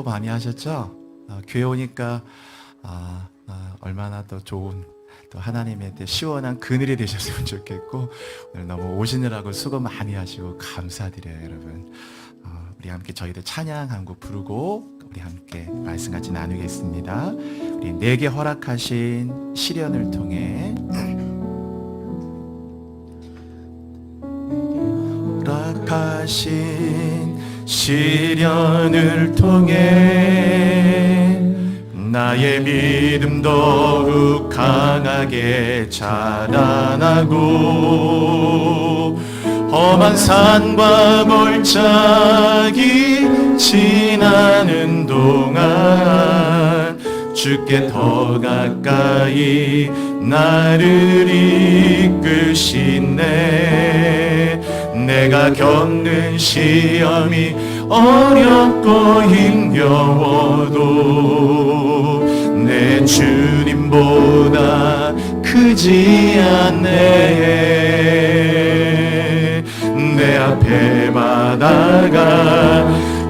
수고 많이 하셨죠? 교회 오니까 얼마나 더 좋은 또 하나님의 시원한 그늘이 되셨으면 좋겠고, 오늘 너무 오시느라고 수고 많이 하시고 감사드려요. 여러분, 우리 함께 저희들 찬양 한 곡 부르고 우리 함께 말씀 같이 나누겠습니다. 우리 내게 허락하신 시련을 통해, 허락하신 시련을 통해 나의 믿음 더욱 강하게 자라나고, 험한 산과 골짜기 지나는 동안 주께 더 가까이 나를 이끄시네. 내가 겪는 시험이 어렵고 힘겨워도 내 주님보다 크지 않네. 내 앞에 바다가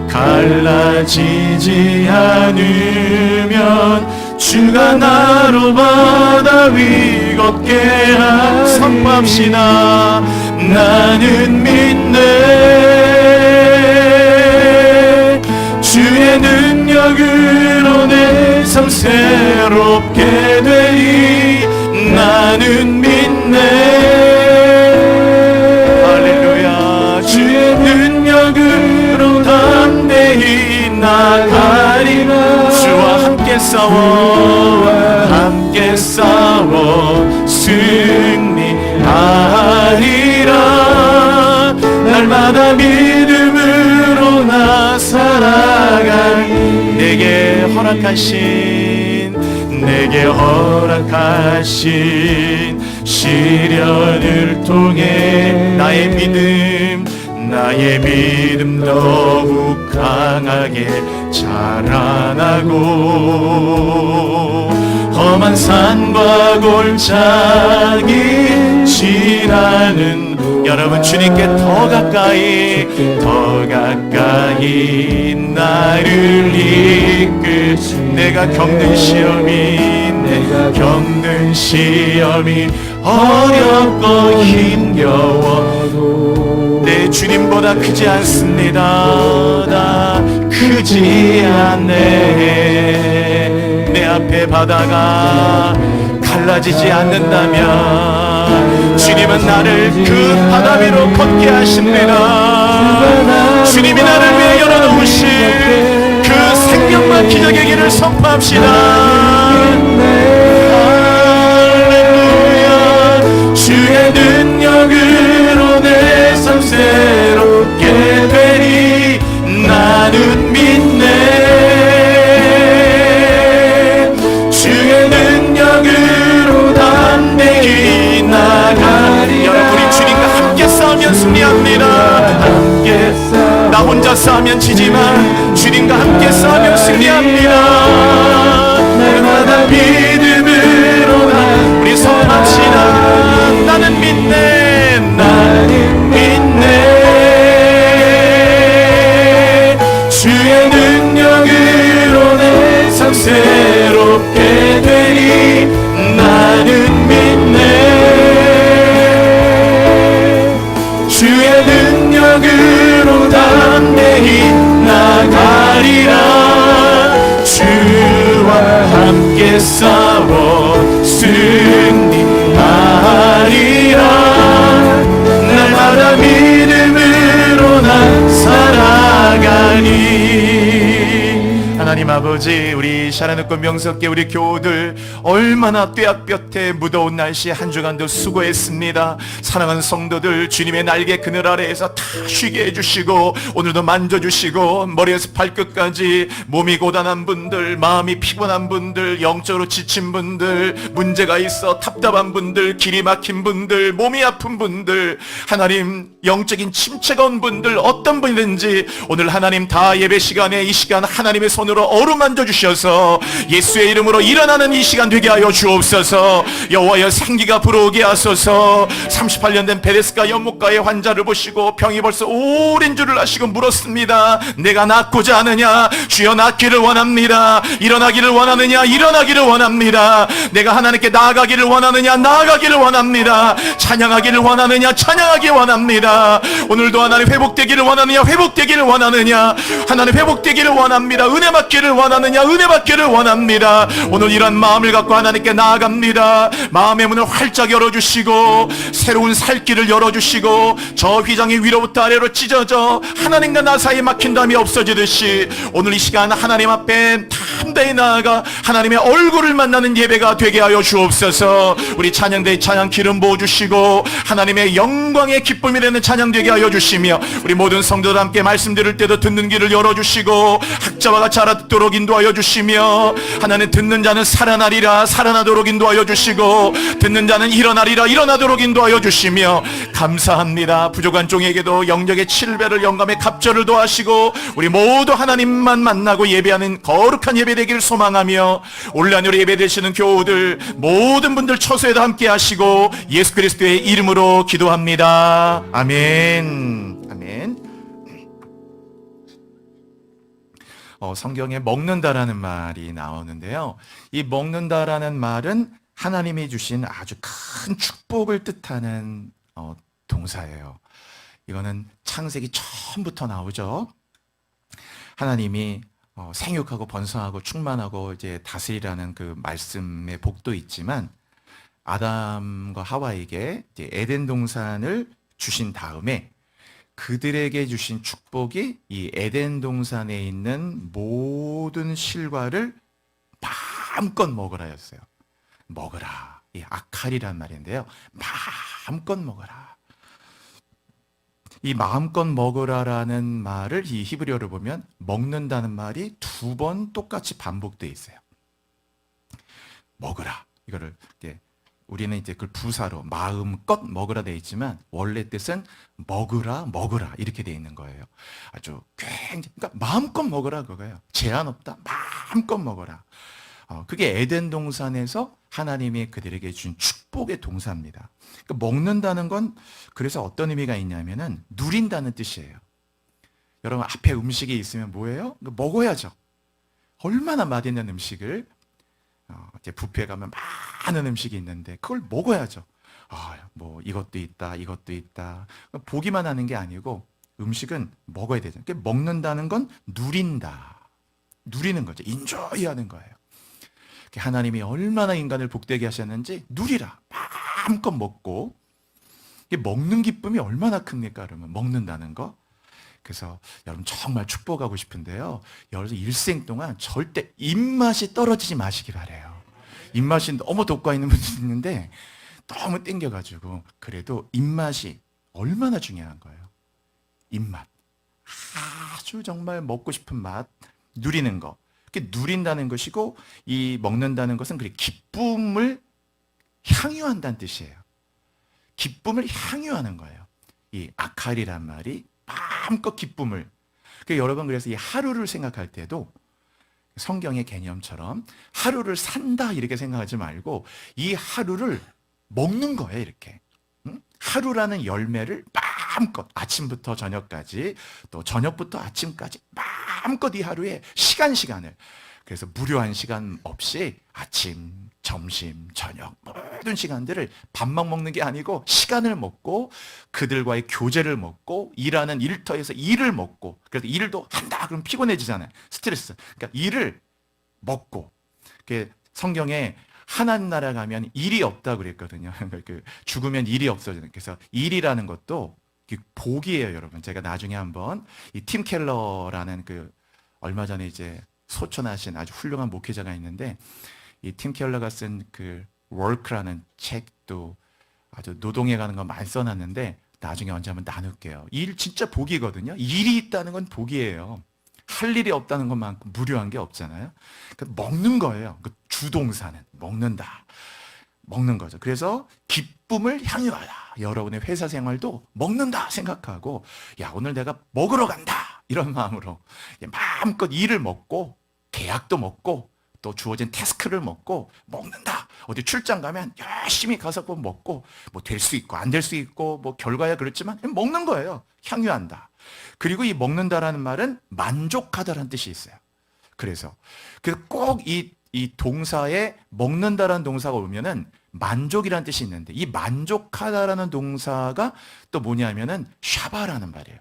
갈라지지 않으면 주가 나로 바다 위 걷게 하. 선포합시다. 나는 믿네. 주의 능력으로 내 삶 새롭게 되리. 나는 믿네. 할렐루야. 주의 능력으로 담대히 나가리라. 주와 함께 싸워 승리하리라. 날마다 믿음으로 나 살아가리. 내게 허락하신 시련을 통해 나의 믿음 더욱 강하게 자라나고, 험한 산과 골짜기 지나는, 여러분 주님께 더 가까이 나를 이끌. 내가 겪는 시험이 어렵고 힘겨워도 내 주님보다 크지 않습니다. 나 크지 않네. 내 앞에 바다가 갈라지지 않는다면 주님은 나를 그 바다 위로 걷게 하십니다. 주님이 나를 위해 열어놓으신 그 생명과 기적의 길을 선포합시다. 할렐루야. 주의 능력으로 내 삶 새롭게 되리. 나는 믿네. 주의 능력으로 담대히 나가리. 여러분, 우리 주님과 함께 싸우면 승리합니다. 나 혼자 싸우면 지지만 주님과 함께 싸우면 승리합니다. 날마다 믿음으로 우리 선합시다. 나는 믿네. 주의 능력으로 내 삶 새롭게 되리. 나는 믿네. 주의 능력으로 담대히 나가리라. 주와 함께 싸워 승리하리라. 날마다 믿음으로 나 살아가니. 하나님 아버지, 우리 샤라누권 명석계 우리 교우들 얼마나 뙤약볕에 무더운 날씨에 한 주간도 수고했습니다. 사랑하는 성도들, 주님의 날개 그늘 아래에서 다 쉬게 해주시고 오늘도 만져주시고, 머리에서 발끝까지 몸이 고단한 분들, 마음이 피곤한 분들, 영적으로 지친 분들, 문제가 있어 답답한 분들, 길이 막힌 분들, 몸이 아픈 분들, 하나님 영적인 침체가 온 분들, 어떤 분이든지 오늘 하나님 다 예배 시간에 이 시간 하나님의 손으로 손으로 어루만져 주셔서 예수의 이름으로 일어나는 이 시간 되게 하여 주옵소서. 여호와여 생기가 불어오게 하소서. 38년 된 베레스가 연못가의 환자를 보시고 병이 벌써 오랜 줄을 아시고 물었습니다. 내가 낫고자 하느냐? 주여 낫기를 원합니다. 일어나기를 원하느냐? 일어나기를 원합니다. 내가 하나님께 나아가기를 원하느냐? 나아가기를 원합니다. 찬양하기를 원하느냐? 찬양하기 원합니다. 오늘도 하나님 회복되기를 원하느냐? 회복되기를 원하느냐? 하나님 회복되기를 원합니다. 은혜 받기를 원하느냐? 은혜 받기를 원합니다. 오늘 이런 마음을 갖고 하나님께 나아갑니다. 마음의 문을 활짝 열어주시고 새로운 살 길을 열어주시고 저 휘장이 위로부터 아래로 찢어져 하나님과 나 사이에 막힌 담이 없어지듯이 오늘 이 시간 하나님 앞에 담대히 나아가 하나님의 얼굴을 만나는 예배가 되게 하여 주옵소서. 우리 찬양대의 찬양 기름 부어주시고 하나님의 영광의 기쁨이 되는 찬양 되게 하여 주시며 우리 모든 성도들 함께 말씀 들을 때도 듣는 길을 열어주시고 학자와 같이 알아듣도록 인도하여 주시며 하나님 듣는 자는 살아나리라 살아나도록 인도하여 주시고 듣는 자는 일어나리라 일어나도록 인도하여 주시며 감사합니다. 부족한 종에게도 영적의 7배를 영감의 갑절을 도하시고 우리 모두 하나님만 만나고 예배하는 거룩한 예배 되기를 소망하며 온라인으로 예배 되시는 교우들 모든 분들 처소에도 함께 하시고 예수 그리스도의 이름으로 기도합니다. 아멘. 아멘. 성경에 먹는다라는 말이 나오는데요. 이 먹는다라는 말은 하나님이 주신 아주 큰 축복을 뜻하는 동사예요. 이거는 창세기 처음부터 나오죠. 하나님이 생육하고 번성하고 충만하고 이제 다스리라는 그 말씀의 복도 있지만 아담과 하와에게 이제 에덴 동산을 주신 다음에 그들에게 주신 축복이 이 에덴 동산에 있는 모든 실과를 마음껏 먹으라였어요. 먹으라. 이 아칼이란 말인데요. 마음껏 먹으라. 이 마음껏 먹으라라는 말을 이 히브리어로 보면 먹는다는 말이 2번 똑같이 반복되어 있어요. 먹으라. 이거를 이제 우리는 이제 그걸 부사로 마음껏 먹으라 되어 있지만 원래 뜻은 먹으라 먹으라 이렇게 되어 있는 거예요. 아주 굉장히 그러니까 마음껏 먹으라 그거예요. 제한 없다. 마음껏 먹어라. 그게 에덴 동산에서 하나님이 그들에게 준 축복의 동사입니다. 그러니까 먹는다는 건 그래서 어떤 의미가 있냐면은 누린다는 뜻이에요. 여러분 앞에 음식이 있으면 뭐예요? 먹어야죠. 얼마나 맛있는 음식을 이제 뷔페 가면 많은 음식이 있는데 그걸 먹어야죠. 뭐 이것도 있다, 이것도 있다. 보기만 하는 게 아니고 음식은 먹어야 되죠. 그러니까 먹는다는 건 누린다, 누리는 거죠. 인조이하는 거예요. 하나님이 얼마나 인간을 복되게 하셨는지 누리라. 마음껏 먹고 먹는 기쁨이 얼마나 큽니까? 그러면 먹는다는 거. 그래서 여러분 정말 축복하고 싶은데요. 여러분 일생 동안 절대 입맛이 떨어지지 마시기 바래요. 입맛이 너무 돋고 있는 분들이 있는데 너무 땡겨가지고 그래도 입맛이 얼마나 중요한 거예요. 입맛. 아주 정말 먹고 싶은 맛 누리는 거. 누린다는 것이고 이 먹는다는 것은 그렇게 기쁨을 향유한다는 뜻이에요. 기쁨을 향유하는 거예요. 이 아칼이란 말이 마음껏 기쁨을. 여러분 그래서 이 하루를 생각할 때도 성경의 개념처럼 하루를 산다 이렇게 생각하지 말고 이 하루를 먹는 거예요. 이렇게. 하루라는 열매를 마음껏 아침부터 저녁까지 또 저녁부터 아침까지 마음껏 이 하루에 시간을 그래서 무료한 시간 없이 아침, 점심, 저녁 모든 시간들을 밥만 먹는 게 아니고 시간을 먹고 그들과의 교제를 먹고 일하는 일터에서 일을 먹고 그래서 일도 한다 그러면 피곤해지잖아요. 스트레스. 그러니까 일을 먹고 성경에 하나님 나라 가면 일이 없다고 그랬거든요. 죽으면 일이 없어지는. 그래서 일이라는 것도 복이에요, 여러분. 제가 나중에 한번 이 팀 켈러라는 얼마 전에 이제 소천하신 아주 훌륭한 목회자가 있는데 이 팀 켈러가 쓴 월크라는 책도 아주 노동에 가는 거 많이 써놨는데 나중에 언제 한번 나눌게요. 일 진짜 복이거든요. 일이 있다는 건 복이에요. 할 일이 없다는 것만큼 무료한 게 없잖아요. 먹는 거예요. 주동사는 먹는다. 먹는 거죠. 그래서 기쁨을 향유하라. 여러분의 회사 생활도 먹는다 생각하고 오늘 내가 먹으러 간다. 이런 마음으로 마음껏 일을 먹고 계약도 먹고 또 주어진 태스크를 먹고 먹는다. 어디 출장 가면 열심히 가서 꼭 먹고 뭐 될 수 있고 안 될 수 있고 뭐 결과야 그렇지만 먹는 거예요. 향유한다. 그리고 이 먹는다라는 말은 만족하다라는 뜻이 있어요. 그래서 꼭 이 동사에 먹는다라는 동사가 오면은 만족이라는 뜻이 있는데 이 만족하다라는 동사가 또 뭐냐면은 샤바라는 말이에요.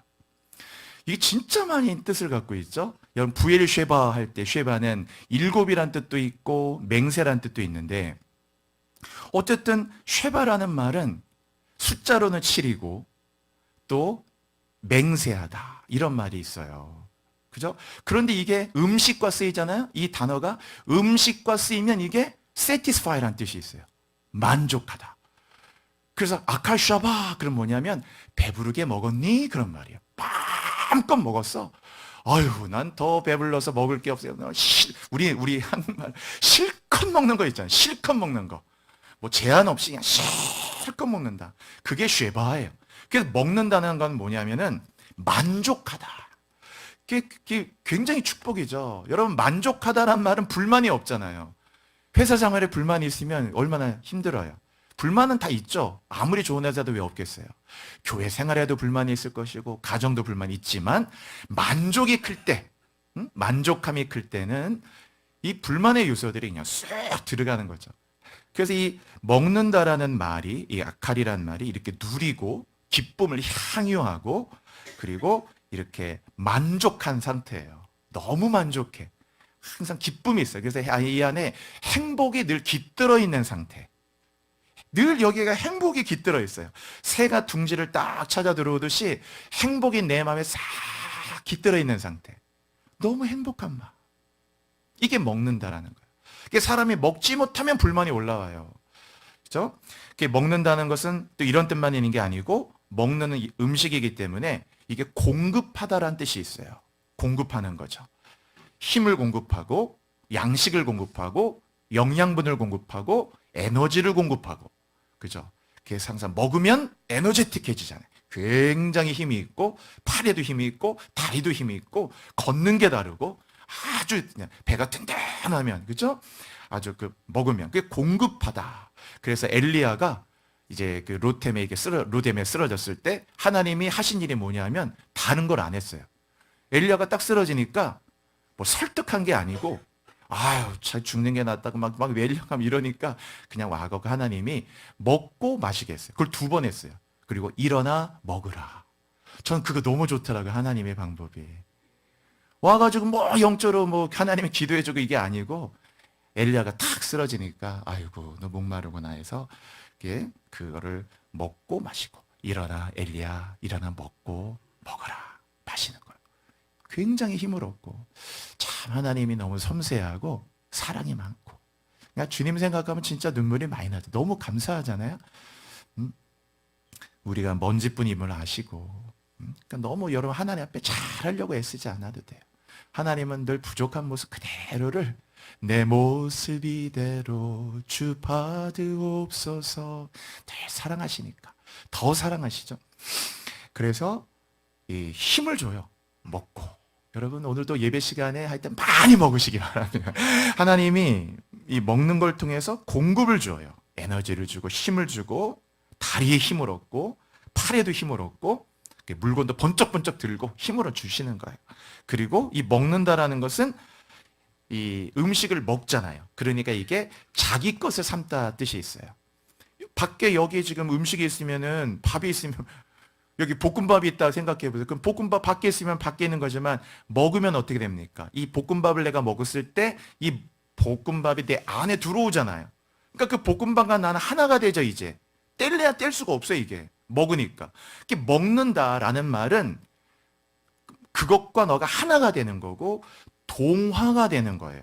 이게 진짜 많이 뜻을 갖고 있죠. 여러분 부엘 쉐바 할 때 쉐바는 일곱이란 뜻도 있고 맹세란 뜻도 있는데 어쨌든 쉐바라는 말은 숫자로는 7이고 또 맹세하다 이런 말이 있어요. 그죠? 그런데 이게 음식과 쓰이잖아요. 이 단어가 음식과 쓰이면 이게 satisfy라는 뜻이 있어요. 만족하다. 그래서 아칼 샤바 그럼 뭐냐면 배부르게 먹었니? 그런 말이에요. 마음껏 먹었어. 아유, 난 더 배불러서 먹을 게 없어요. 우리 한국말 실컷 먹는 거 있잖아요. 실컷 먹는 거. 뭐 제한 없이 그냥 실컷 먹는다. 그게 쉐바예요. 그래서 먹는다는 건 뭐냐면은 만족하다. 그게 굉장히 축복이죠. 여러분 만족하다란 말은 불만이 없잖아요. 회사 생활에 불만이 있으면 얼마나 힘들어요. 불만은 다 있죠. 아무리 좋은 회사도 왜 없겠어요. 교회 생활에도 불만이 있을 것이고 가정도 불만이 있지만 만족이 클 때, 만족함이 클 때는 이 불만의 요소들이 그냥 쑥 들어가는 거죠. 그래서 이 먹는다라는 말이 이 아칼이라는 말이 이렇게 누리고 기쁨을 향유하고 그리고 이렇게 만족한 상태예요. 너무 만족해. 항상 기쁨이 있어요. 그래서 이 안에 행복이 늘 깃들어 있는 상태. 늘 여기가 행복이 깃들어 있어요. 새가 둥지를 딱 찾아 들어오듯이 행복이 내 마음에 싹 깃들어 있는 상태. 너무 행복한 마음. 이게 먹는다라는 거예요. 이게 사람이 먹지 못하면 불만이 올라와요. 그죠? 먹는다는 것은 또 이런 뜻만 있는 게 아니고 먹는 음식이기 때문에 이게 공급하다라는 뜻이 있어요. 공급하는 거죠. 힘을 공급하고 양식을 공급하고 영양분을 공급하고 에너지를 공급하고 그죠? 그래서 항상 먹으면 에너제틱해지잖아요. 굉장히 힘이 있고 팔에도 힘이 있고 다리도 힘이 있고 걷는 게 다르고 아주 그냥 배가 든든하면 그죠? 아주 먹으면 그게 공급하다. 그래서 엘리야가 이제 로뎀에 쓰러졌을 때 하나님이 하신 일이 뭐냐면 다른 걸 안 했어요. 엘리야가 딱 쓰러지니까 뭐 설득한 게 아니고 아유, 잘 죽는 게 낫다고 막 외려가면 이러니까 그냥 와갖고 하나님이 먹고 마시게 했어요. 그걸 2번 했어요. 그리고 일어나 먹으라. 전 그거 너무 좋더라고요. 하나님의 방법이. 와가지고 뭐 영적으로 뭐 하나님이 기도해주고 이게 아니고 엘리야가 탁 쓰러지니까 아이고 너 목마르구나 해서 그거를 먹고 마시고 일어나 엘리야 일어나 먹고 먹어라 마시는 거예요. 굉장히 힘을 얻고 참 하나님이 너무 섬세하고 사랑이 많고 그러니까 주님 생각하면 진짜 눈물이 많이 나죠. 너무 감사하잖아요. 우리가 먼지뿐임을 아시고 그러니까 너무 여러분 하나님 앞에 잘하려고 애쓰지 않아도 돼요. 하나님은 늘 부족한 모습 그대로를 내 모습 이대로 주 받으옵소서 늘 사랑하시니까 더 사랑하시죠. 그래서 이 힘을 줘요. 먹고 여러분 오늘도 예배 시간에 하여튼 많이 먹으시기 바랍니다. 하나님이 이 먹는 걸 통해서 공급을 줘요. 에너지를 주고 힘을 주고 다리에 힘을 얻고 팔에도 힘을 얻고 물건도 번쩍번쩍 들고 힘을 주시는 거예요. 그리고 이 먹는다라는 것은 이 음식을 먹잖아요. 그러니까 이게 자기 것을 삼다 뜻이 있어요. 밖에 여기 지금 음식이 있으면은 밥이 있으면 여기 볶음밥이 있다 생각해 보세요. 그럼 볶음밥 밖에 있으면 밖에 있는 거지만 먹으면 어떻게 됩니까? 이 볶음밥을 내가 먹었을 때 이 볶음밥이 내 안에 들어오잖아요. 그러니까 그 볶음밥과 나는 하나가 되죠. 이제 뗄래야 뗄 수가 없어요. 이게 먹으니까. 이게 먹는다라는 말은 그것과 너가 하나가 되는 거고 동화가 되는 거예요.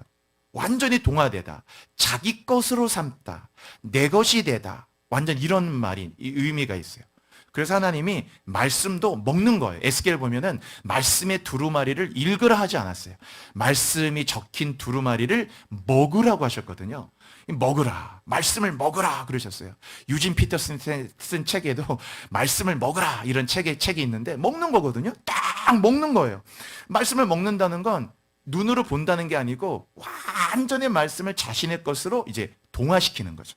완전히 동화되다. 자기 것으로 삼다. 내 것이 되다. 완전 이런 말이 의미가 있어요. 그래서 하나님이 말씀도 먹는 거예요. 에스겔 보면은 말씀의 두루마리를 읽으라 하지 않았어요. 말씀이 적힌 두루마리를 먹으라고 하셨거든요. 먹으라. 말씀을 먹으라 그러셨어요. 유진 피터슨 쓴 책에도 말씀을 먹으라 이런 책이 있는데 먹는 거거든요. 딱 먹는 거예요. 말씀을 먹는다는 건 눈으로 본다는 게 아니고 완전히 말씀을 자신의 것으로 이제 동화시키는 거죠.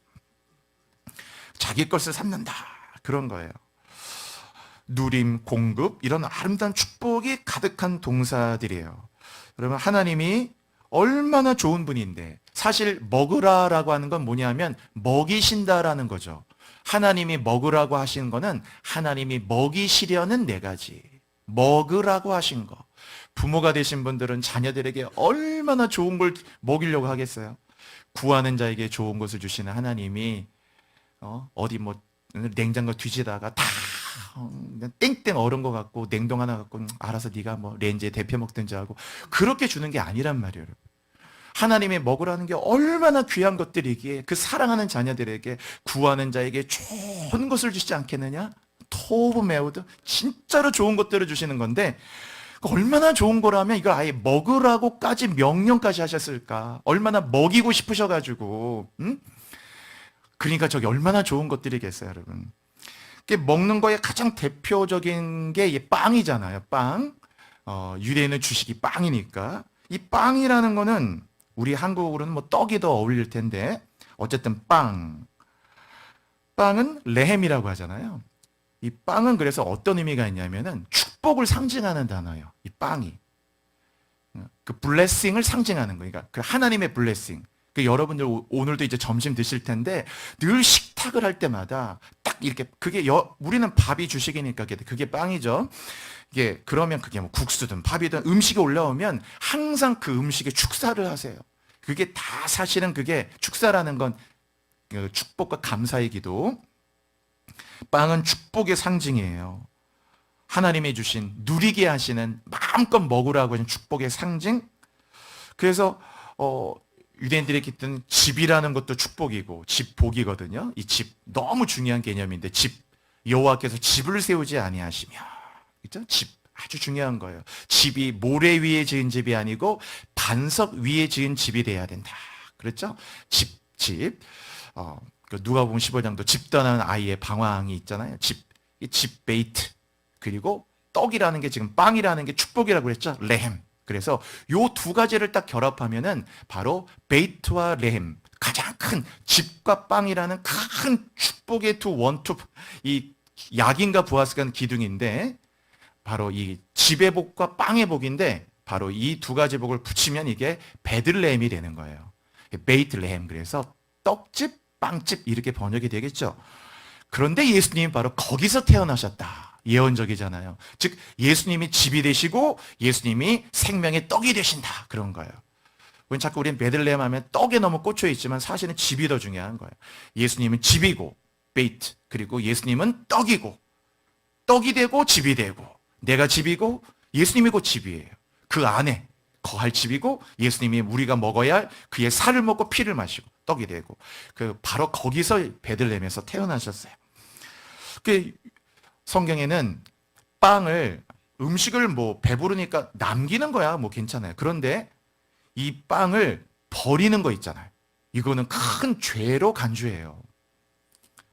자기 것을 삼는다. 그런 거예요. 누림, 공급 이런 아름다운 축복이 가득한 동사들이에요. 그러면 하나님이 얼마나 좋은 분인데, 사실 먹으라라고 하는 건 뭐냐면 먹이신다라는 거죠. 하나님이 먹으라고 하신 거는 하나님이 먹이시려는 네 가지. 먹으라고 하신 거. 부모가 되신 분들은 자녀들에게 얼마나 좋은 걸 먹이려고 하겠어요. 구하는 자에게 좋은 것을 주시는 하나님이 어디 뭐 냉장고 뒤지다가 다 땡땡 얼은 거 같고 냉동 하나 갖고 알아서 네가 뭐 렌즈에 데펴 먹든지 하고 그렇게 주는 게 아니란 말이에요. 하나님이 먹으라는 게 얼마나 귀한 것들이기에 그 사랑하는 자녀들에게 구하는 자에게 좋은 것을 주시지 않겠느냐? 토브 메우드 진짜로 좋은 것들을 주시는 건데 얼마나 좋은 거라면 이걸 아예 먹으라고까지 명령까지 하셨을까? 얼마나 먹이고 싶으셔가지고 그러니까 저게 얼마나 좋은 것들이겠어요, 여러분. 먹는 거에 가장 대표적인 게 빵이잖아요. 빵. 유대인은 주식이 빵이니까. 이 빵이라는 거는 우리 한국으로는 뭐 떡이 더 어울릴 텐데 어쨌든 빵. 빵은 레헴이라고 하잖아요. 이 빵은 그래서 어떤 의미가 있냐면은 축복을 상징하는 단어예요. 이 빵이. 그 블레싱을 상징하는 거예요. 그러니까 그 하나님의 블레싱. 그 여러분들 오늘도 이제 점심 드실 텐데 늘 식탁을 할 때마다 딱 이렇게 그게 우리는 밥이 주식이니까 그게 빵이죠. 이게 그러면 그게 뭐 국수든 밥이든 음식이 올라오면 항상 그 음식에 축사를 하세요. 그게 다 사실은 그게 축사라는 건 축복과 감사의 기도. 빵은 축복의 상징이에요. 하나님이 주신 누리게 하시는 마음껏 먹으라고 하신 축복의 상징. 그래서 유대인들이 깃든 집이라는 것도 축복이고 집복이거든요. 이 집 너무 중요한 개념인데 집 여호와께서 집을 세우지 아니하시며 그렇죠? 집 아주 중요한 거예요. 집이 모래 위에 지은 집이 아니고 반석 위에 지은 집이 돼야 된다. 그렇죠? 집. 누가복음 15장도 집 떠나는 아이의 방황이 있잖아요. 집 베이트. 그리고 떡이라는 게 지금 빵이라는 게 축복이라고 그랬죠. 레헴. 그래서 요 두 가지를 딱 결합하면은 바로 베이트와 레헴, 가장 큰 집과 빵이라는 큰 축복의 이 약인과 부하스간 기둥인데 바로 이 집의 복과 빵의 복인데 바로 이 두 가지 복을 붙이면 이게 베들레헴이 되는 거예요. 베이트레헴. 그래서 떡집, 빵집 이렇게 번역이 되겠죠. 그런데 예수님이 바로 거기서 태어나셨다. 예언적이잖아요. 즉 예수님이 집이 되시고 예수님이 생명의 떡이 되신다. 그런 거예요. 자꾸 우리는 베들레헴 하면 떡에 너무 꽂혀 있지만 사실은 집이 더 중요한 거예요. 예수님은 집이고 베이트, 그리고 예수님은 떡이고 떡이 되고 집이 되고 내가 집이고 예수님이 곧 집이에요. 그 안에 거할 집이고 예수님이 우리가 먹어야 할 그의 살을 먹고 피를 마시고 떡이 되고 바로 거기서 베들레헴에서 태어나셨어요. 성경에는 음식을 뭐 배부르니까 남기는 거야 뭐 괜찮아요. 그런데 이 빵을 버리는 거 있잖아요. 이거는 큰 죄로 간주해요.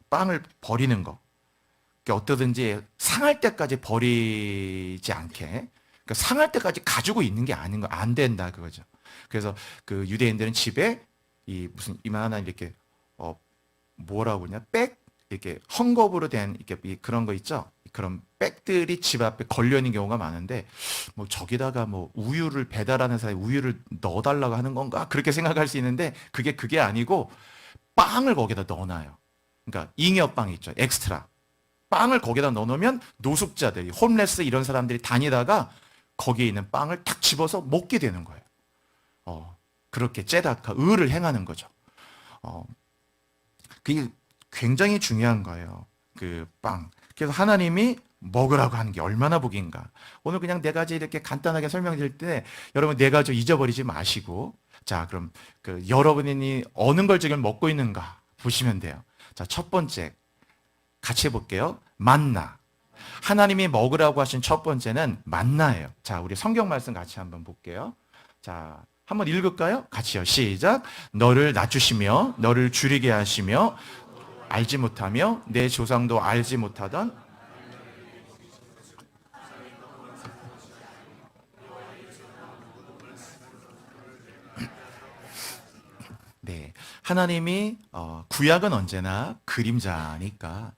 빵을 버리는 거. 그러니까 어떠든지 상할 때까지 버리지 않게. 그러니까 상할 때까지 가지고 있는 게 아닌 거 안 된다 그거죠. 그래서 그 유대인들은 집에 무슨 이만한 이렇게 뭐라고 그러냐 이렇게 헝겊으로 된 이렇게 그런 거 있죠. 그런 백들이 집 앞에 걸려 있는 경우가 많은데 뭐 저기다가 뭐 우유를 배달하는 사람이 우유를 넣어달라고 하는 건가 그렇게 생각할 수 있는데 그게 아니고 빵을 거기다 넣어놔요. 그러니까 잉여빵 있죠. 엑스트라 빵을 거기다 넣어놓으면 노숙자들이 홈레스 이런 사람들이 다니다가 거기에 있는 빵을 탁 집어서 먹게 되는 거예요. 그렇게 째다카 의를 행하는 거죠. 그게 굉장히 중요한 거예요. 그 빵. 그래서 하나님이 먹으라고 하는 게 얼마나 복인가. 오늘 그냥 네 가지 이렇게 간단하게 설명드릴 때 여러분 네 가지 잊어버리지 마시고 자 그럼 여러분이 어느 걸 지금 먹고 있는가 보시면 돼요. 자, 첫 번째 같이 해볼게요. 만나. 하나님이 먹으라고 하신 첫 번째는 만나예요. 자, 우리 성경 말씀 같이 한번 볼게요. 자, 한번 읽을까요? 같이요. 시작. 너를 낮추시며 너를 줄이게 하시며 알지 못하며 내 조상도 알지 못하던 네, 하나님이 구약은 언제나 그림자니까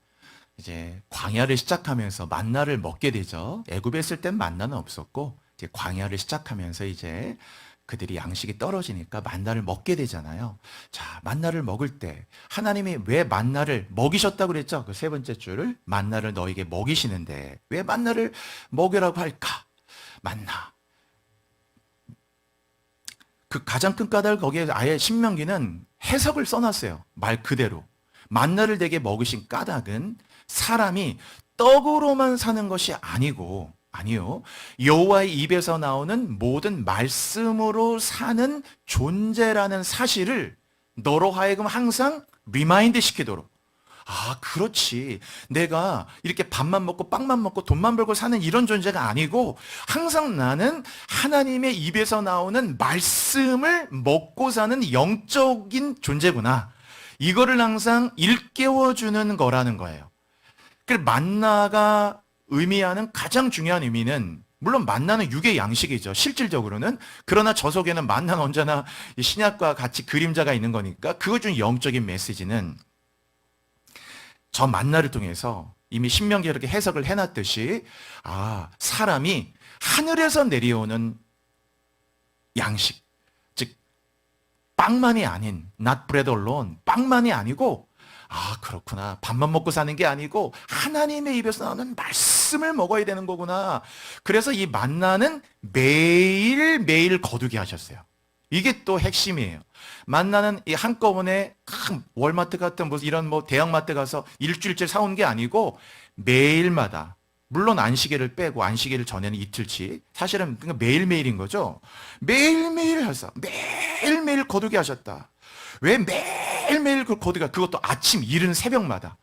이제 광야를 시작하면서 만나를 먹게 되죠. 애굽에 있을 땐 만나는 없었고 이제 광야를 시작하면서 이제 그들이 양식이 떨어지니까 만나를 먹게 되잖아요. 자, 만나를 먹을 때 하나님이 왜 만나를 먹이셨다고 그랬죠? 그 세 번째 줄을 만나를 너에게 먹이시는데 왜 만나를 먹으라고 할까? 만나. 그 가장 큰 까닭을 거기에 아예 신명기는 해석을 써놨어요. 말 그대로. 만나를 내게 먹으신 까닭은 사람이 떡으로만 사는 것이 아니고, 아니요. 여호와의 입에서 나오는 모든 말씀으로 사는 존재라는 사실을 너로 하여금 항상 리마인드 시키도록. 아, 그렇지. 내가 이렇게 밥만 먹고 빵만 먹고 돈만 벌고 사는 이런 존재가 아니고 항상 나는 하나님의 입에서 나오는 말씀을 먹고 사는 영적인 존재구나. 이거를 항상 일깨워주는 거라는 거예요. 그래서 만나가 의미하는 가장 중요한 의미는 물론 만나는 육의 양식이죠. 실질적으로는. 그러나 저 속에는 만나는 언제나 신약과 같이 그림자가 있는 거니까 그것 중 영적인 메시지는 저 만나를 통해서 이미 신명기에 이렇게 해석을 해놨듯이 사람이 하늘에서 내려오는 양식, 즉 빵만이 아닌 not bread alone, 빵만이 아니고 그렇구나. 밥만 먹고 사는 게 아니고 하나님의 입에서 나오는 말씀을 먹어야 되는 거구나. 그래서 이 만나는 매일매일 거두게 하셨어요. 이게 또 핵심이에요. 만나는 이 한꺼번에 큰 월마트 같은 무슨 이런 대형마트 가서 일주일째 사온 게 아니고 매일마다, 물론 안식일을 빼고 안식일 전에는 이틀치, 사실은 그러니까 매일매일인 거죠. 매일매일 하셔. 매일매일 거두게 하셨다. 왜 매일매일 그걸 거두게? 그것도 아침 이른 새벽마다.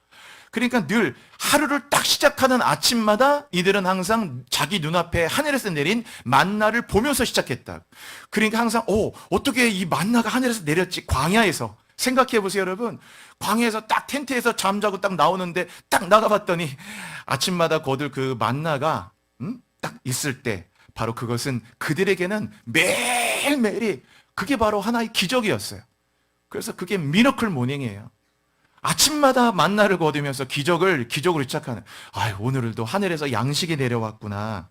그러니까 늘 하루를 딱 시작하는 아침마다 이들은 항상 자기 눈앞에 하늘에서 내린 만나를 보면서 시작했다. 그러니까 항상 어떻게 이 만나가 하늘에서 내렸지? 광야에서. 생각해 보세요, 여러분. 광야에서 딱 텐트에서 잠자고 딱 나오는데 딱 나가봤더니 아침마다 거둘 그 만나가 딱 있을 때 바로 그것은 그들에게는 매일매일이 그게 바로 하나의 기적이었어요. 그래서 그게 미러클 모닝이에요. 아침마다 만나를 거두면서 기적으로 시작하는. 오늘도 하늘에서 양식이 내려왔구나.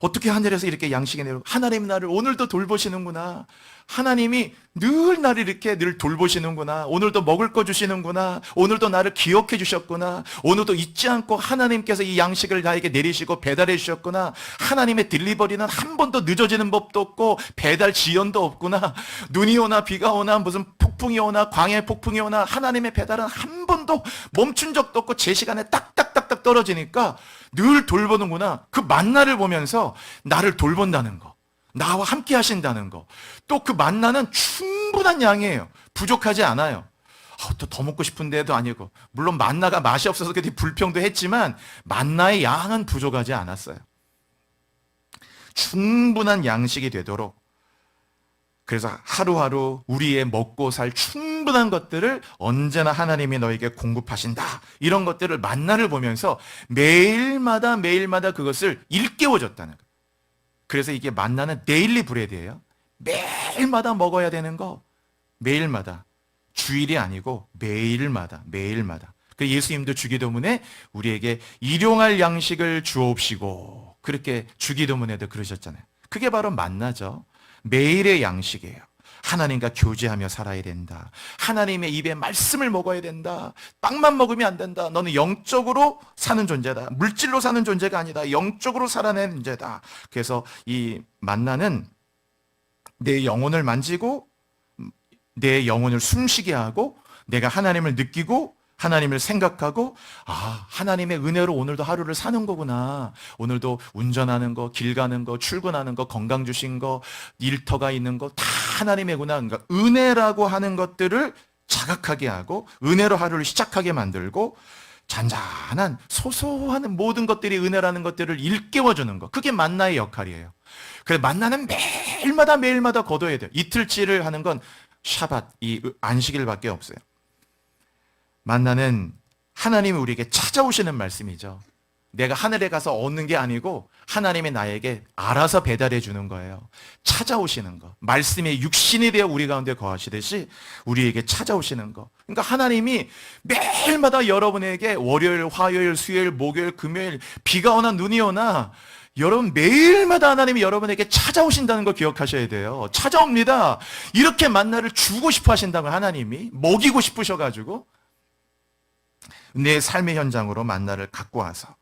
어떻게 하늘에서 이렇게 양식이 내려? 하나님 나를 오늘도 돌보시는구나. 하나님이 늘 나를 이렇게 늘 돌보시는구나. 오늘도 먹을 거 주시는구나. 오늘도 나를 기억해 주셨구나. 오늘도 잊지 않고 하나님께서 이 양식을 나에게 내리시고 배달해 주셨구나. 하나님의 딜리버리는 한 번도 늦어지는 법도 없고 배달 지연도 없구나. 눈이 오나 비가 오나 무슨 폭풍이 오나 광야의 폭풍이 오나 하나님의 배달은 한 번도 멈춘 적도 없고 제 시간에 딱딱딱딱 떨어지니까 늘 돌보는구나. 그 만나를 보면서 나를 돌본다는 거, 나와 함께 하신다는 거, 또 그 만나는 충분한 양이에요. 부족하지 않아요. 또 더 먹고 싶은데도 아니고, 물론 만나가 맛이 없어서 그때 불평도 했지만 만나의 양은 부족하지 않았어요. 충분한 양식이 되도록, 그래서 하루하루 우리의 먹고 살 충분한 것들을 언제나 하나님이 너에게 공급하신다. 이런 것들을 만나를 보면서 매일마다 그것을 일깨워줬다는 거예요. 그래서 이게 만나는 데일리 브레드예요. 매일마다 먹어야 되는 거. 매일마다. 주일이 아니고 매일마다. 그 예수님도 주기도문에 우리에게 일용할 양식을 주옵시고 그렇게 주기도문에도 그러셨잖아요. 그게 바로 만나죠. 매일의 양식이에요. 하나님과 교제하며 살아야 된다. 하나님의 입에 말씀을 먹어야 된다. 빵만 먹으면 안 된다. 너는 영적으로 사는 존재다. 물질로 사는 존재가 아니다. 영적으로 살아내는 존재다. 그래서 이 만나는 내 영혼을 만지고 내 영혼을 숨쉬게 하고 내가 하나님을 느끼고 하나님을 생각하고 하나님의 은혜로 오늘도 하루를 사는 거구나. 오늘도 운전하는 거, 길 가는 거, 출근하는 거, 건강 주신 거, 일터가 있는 거 다 하나님의구나. 그러니까 은혜라고 하는 것들을 자각하게 하고 은혜로 하루를 시작하게 만들고 잔잔한 소소한 모든 것들이 은혜라는 것들을 일깨워주는 거. 그게 만나의 역할이에요. 그래서 만나는 매일마다 거둬야 돼요. 이틀치를 하는 건 샤밧, 이 안식일밖에 없어요. 만나는 하나님이 우리에게 찾아오시는 말씀이죠. 내가 하늘에 가서 얻는 게 아니고 하나님이 나에게 알아서 배달해 주는 거예요. 찾아오시는 거. 말씀의 육신이 되어 우리 가운데 거하시듯이 우리에게 찾아오시는 거. 그러니까 하나님이 매일마다 여러분에게 월요일, 화요일, 수요일, 목요일, 금요일 비가 오나 눈이 오나 여러분 매일마다 하나님이 여러분에게 찾아오신다는 걸 기억하셔야 돼요. 찾아옵니다. 이렇게 만나를 주고 싶어 하신다고 하나님이 먹이고 싶으셔가지고 내 삶의 현장으로 만나를 갖고 와서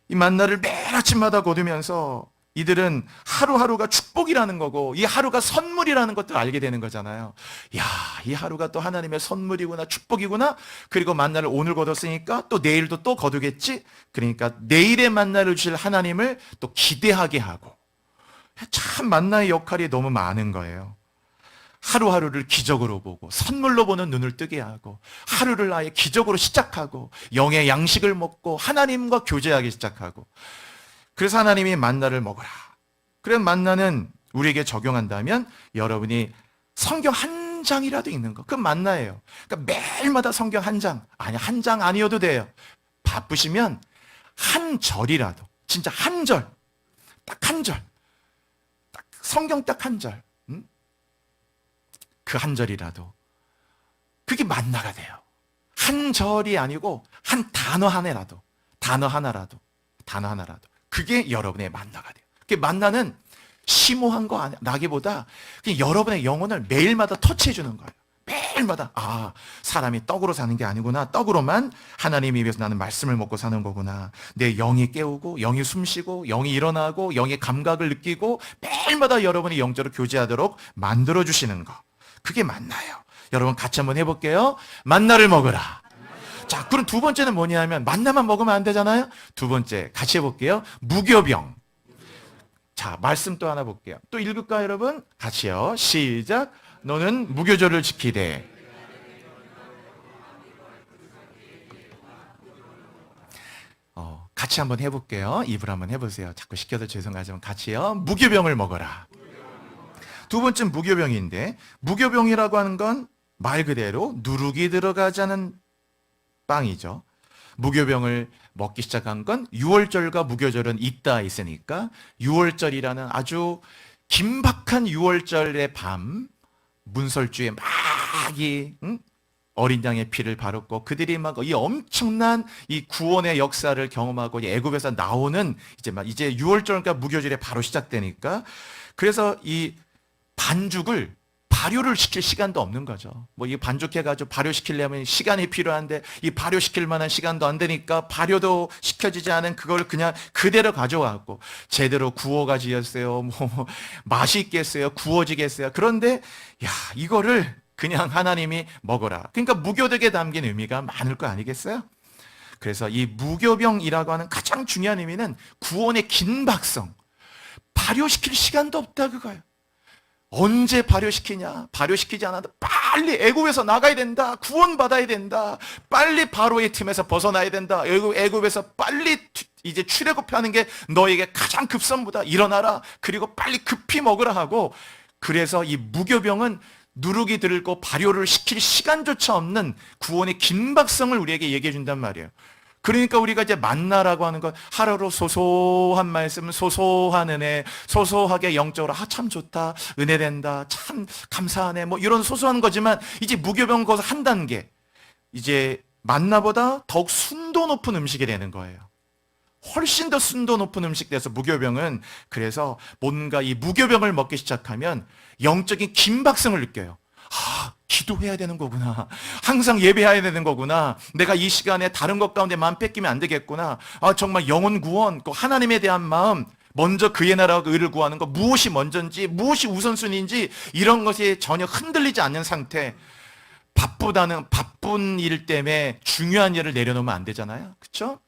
이 만나를 매일 아침마다 거두면서 이들은 하루하루가 축복이라는 거고 이 하루가 선물이라는 것도 알게 되는 거잖아요. 야, 이 하루가 또 하나님의 선물이구나, 축복이구나. 그리고 만나를 오늘 거뒀으니까 또 내일도 또 거두겠지. 그러니까 내일의 만나를 주실 하나님을 또 기대하게 하고 참 만나의 역할이 너무 많은 거예요. 하루하루를 기적으로 보고 선물로 보는 눈을 뜨게 하고 하루를 아예 기적으로 시작하고 영의 양식을 먹고 하나님과 교제하기 시작하고 그래서 하나님이 만나를 먹으라. 그래서 만나는 우리에게 적용한다면 여러분이 성경 한 장이라도 읽는 거. 그 만나예요. 그러니까 매일마다 성경 한 장. 아니 한 장 아니어도 돼요. 바쁘시면 한 절이라도 진짜 한 절. 딱 한 절. 딱 성경 딱 한 절. 그 한 절이라도 그게 만나가 돼요. 한 절이 아니고 한 단어 하나라도 그게 여러분의 만나가 돼요. 그게 만나는 심오한 거 나기보다 그냥 여러분의 영혼을 매일마다 터치해 주는 거예요. 매일마다 아, 사람이 떡으로 사는 게 아니구나. 떡으로만 하나님 입에서 나는 말씀을 먹고 사는 거구나. 내 영이 깨우고 영이 숨쉬고 영이 일어나고 영의 감각을 느끼고 매일마다 여러분이 영적으로 교제하도록 만들어 주시는 거. 그게 만나요. 여러분 같이 한번 해볼게요. 만나를 먹으라. 자, 그럼 두 번째는 뭐냐면 만나만 먹으면 안 되잖아요. 두 번째 같이 해볼게요. 무교병. 자, 말씀 또 하나 볼게요. 또 읽을까요, 여러분? 같이요. 시작. 너는 무교절을 지키되. 같이 한번 해볼게요. 입을 한번 해보세요. 자꾸 시켜서 죄송하지만 같이요. 무교병을 먹어라. 두 번째는 무교병인데 무교병이라고 하는 건 말 그대로 누룩이 들어가지 않은 빵이죠. 무교병을 먹기 시작한 건 유월절과 무교절은 있다 있으니까 유월절이라는 아주 긴박한 유월절의 밤 문설주에 막 이 어린 양의 피를 바르고 그들이 막 이 엄청난 이 구원의 역사를 경험하고 애굽에서 나오는 이제 유월절과 무교절에 바로 시작되니까 그래서 이 반죽을 발효를 시킬 시간도 없는 거죠. 뭐 이 반죽해가지고 발효시키려면 시간이 필요한데 이 발효시킬 만한 시간도 안 되니까 발효도 시켜지지 않은 그걸 그냥 그대로 가져와갖고 제대로 구워가지겠어요. 뭐 맛있겠어요. 구워지겠어요. 그런데 야 이거를 그냥 하나님이 먹어라. 그러니까 무교덕에 담긴 의미가 많을 거 아니겠어요? 그래서 이 무교병이라고 하는 가장 중요한 의미는 구원의 긴박성. 발효시킬 시간도 없다 그거예요. 언제 발효시키냐? 발효시키지 않아도 빨리 애굽에서 나가야 된다. 구원받아야 된다. 빨리 바로의 틈에서 벗어나야 된다. 애굽에서 빨리 이제 출애굽하는 게 너에게 가장 급선무다. 일어나라. 그리고 빨리 급히 먹으라 하고 그래서 이 무교병은 누룩이 들고 발효를 시킬 시간조차 없는 구원의 긴박성을 우리에게 얘기해 준단 말이에요. 그러니까 우리가 이제 만나라고 하는 건 하루로 소소한 말씀, 소소한 은혜, 소소하게 영적으로 참 좋다, 은혜 된다, 참 감사하네, 뭐 이런 소소한 거지만 이제 무교병 거기서 한 단계 이제 만나보다 더욱 순도 높은 음식이 되는 거예요. 훨씬 더 순도 높은 음식 돼서 무교병은 그래서 뭔가 이 무교병을 먹기 시작하면 영적인 긴박성을 느껴요. 아, 기도해야 되는 거구나. 항상 예배해야 되는 거구나. 내가 이 시간에 다른 것 가운데 마음 뺏기면 안 되겠구나. 아, 정말 영혼 구원, 그 하나님에 대한 마음, 먼저 그의 나라와 의를 구하는 것, 무엇이 먼저인지, 무엇이 우선순위인지 이런 것이 전혀 흔들리지 않는 상태. 바쁜 일 때문에 중요한 일을 내려놓으면 안 되잖아요. 그렇죠?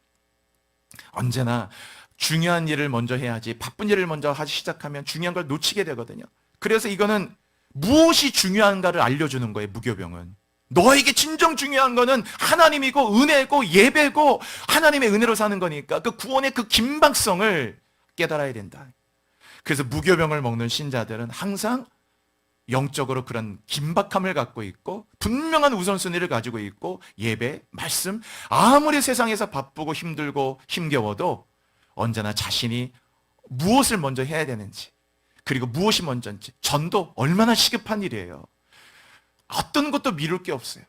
언제나 중요한 일을 먼저 해야지 바쁜 일을 먼저 하기 시작하면 중요한 걸 놓치게 되거든요. 그래서 이거는 무엇이 중요한가를 알려주는 거예요. 무교병은 너에게 진정 중요한 거는 하나님이고 은혜고 예배고 하나님의 은혜로 사는 거니까 그 구원의 그 긴박성을 깨달아야 된다. 그래서 무교병을 먹는 신자들은 항상 영적으로 그런 긴박함을 갖고 있고 분명한 우선순위를 가지고 있고 예배, 말씀, 아무리 세상에서 바쁘고 힘들고 힘겨워도 언제나 자신이 무엇을 먼저 해야 되는지, 그리고 무엇이 먼저인지, 전도 얼마나 시급한 일이에요. 어떤 것도 미룰 게 없어요.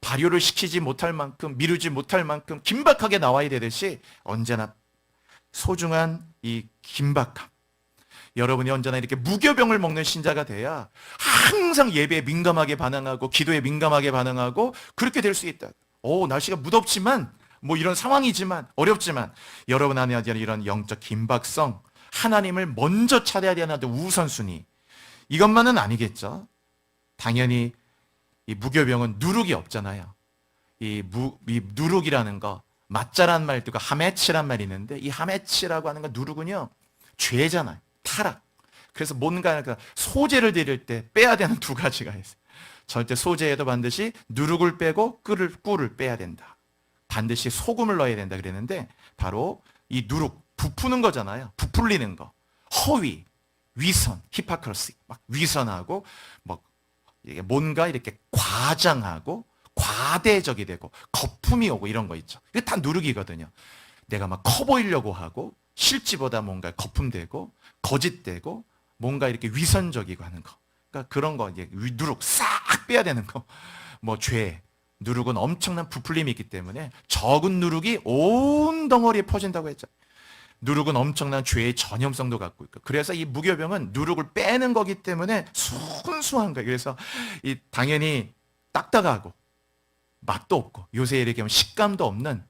발효를 시키지 못할 만큼, 미루지 못할 만큼 긴박하게 나와야 되듯이 언제나 소중한 이 긴박함, 여러분이 언제나 이렇게 무교병을 먹는 신자가 돼야 항상 예배에 민감하게 반응하고 기도에 민감하게 반응하고 그렇게 될 수 있다. 날씨가 무덥지만 뭐 이런 상황이지만 어렵지만 여러분 안에 이런 영적 긴박성, 하나님을 먼저 차려야 되는 우선순위, 이것만은 아니겠죠. 당연히 이 무교병은 누룩이 없잖아요. 이 누룩이라는 거, 맞자란 말 듣고 하메치란 말이 있는데 이 하메치라고 하는 거, 누룩은요 죄잖아요. 타락. 그래서 뭔가 소재를 드릴 때 빼야 되는 두 가지가 있어요. 절대 소재에도 반드시 누룩을 빼고 꿀을 빼야 된다. 반드시 소금을 넣어야 된다 그랬는데 바로 이 누룩, 부푸는 거잖아요. 부풀리는 거. 허위, 위선, 히파크러시, 막 위선하고 뭐 이게 뭔가 이렇게 과장하고 과대적이 되고 거품이 오고 이런 거 있죠. 이게 다 누룩이거든요. 내가 막 커 보이려고 하고 실지보다 뭔가 거품되고 거짓되고 뭔가 이렇게 위선적이고 하는 거. 그러니까 그런 거 이제 누룩 싹 빼야 되는 거. 뭐 죄, 누룩은 엄청난 부풀림이 있기 때문에 적은 누룩이 온 덩어리에 퍼진다고 했죠. 누룩은 엄청난 죄의 전염성도 갖고 있고, 그래서 이 무교병은 누룩을 빼는 거기 때문에 순수한 거예요. 그래서 이 당연히 딱딱하고 맛도 없고 요새 이렇게 하면 식감도 없는,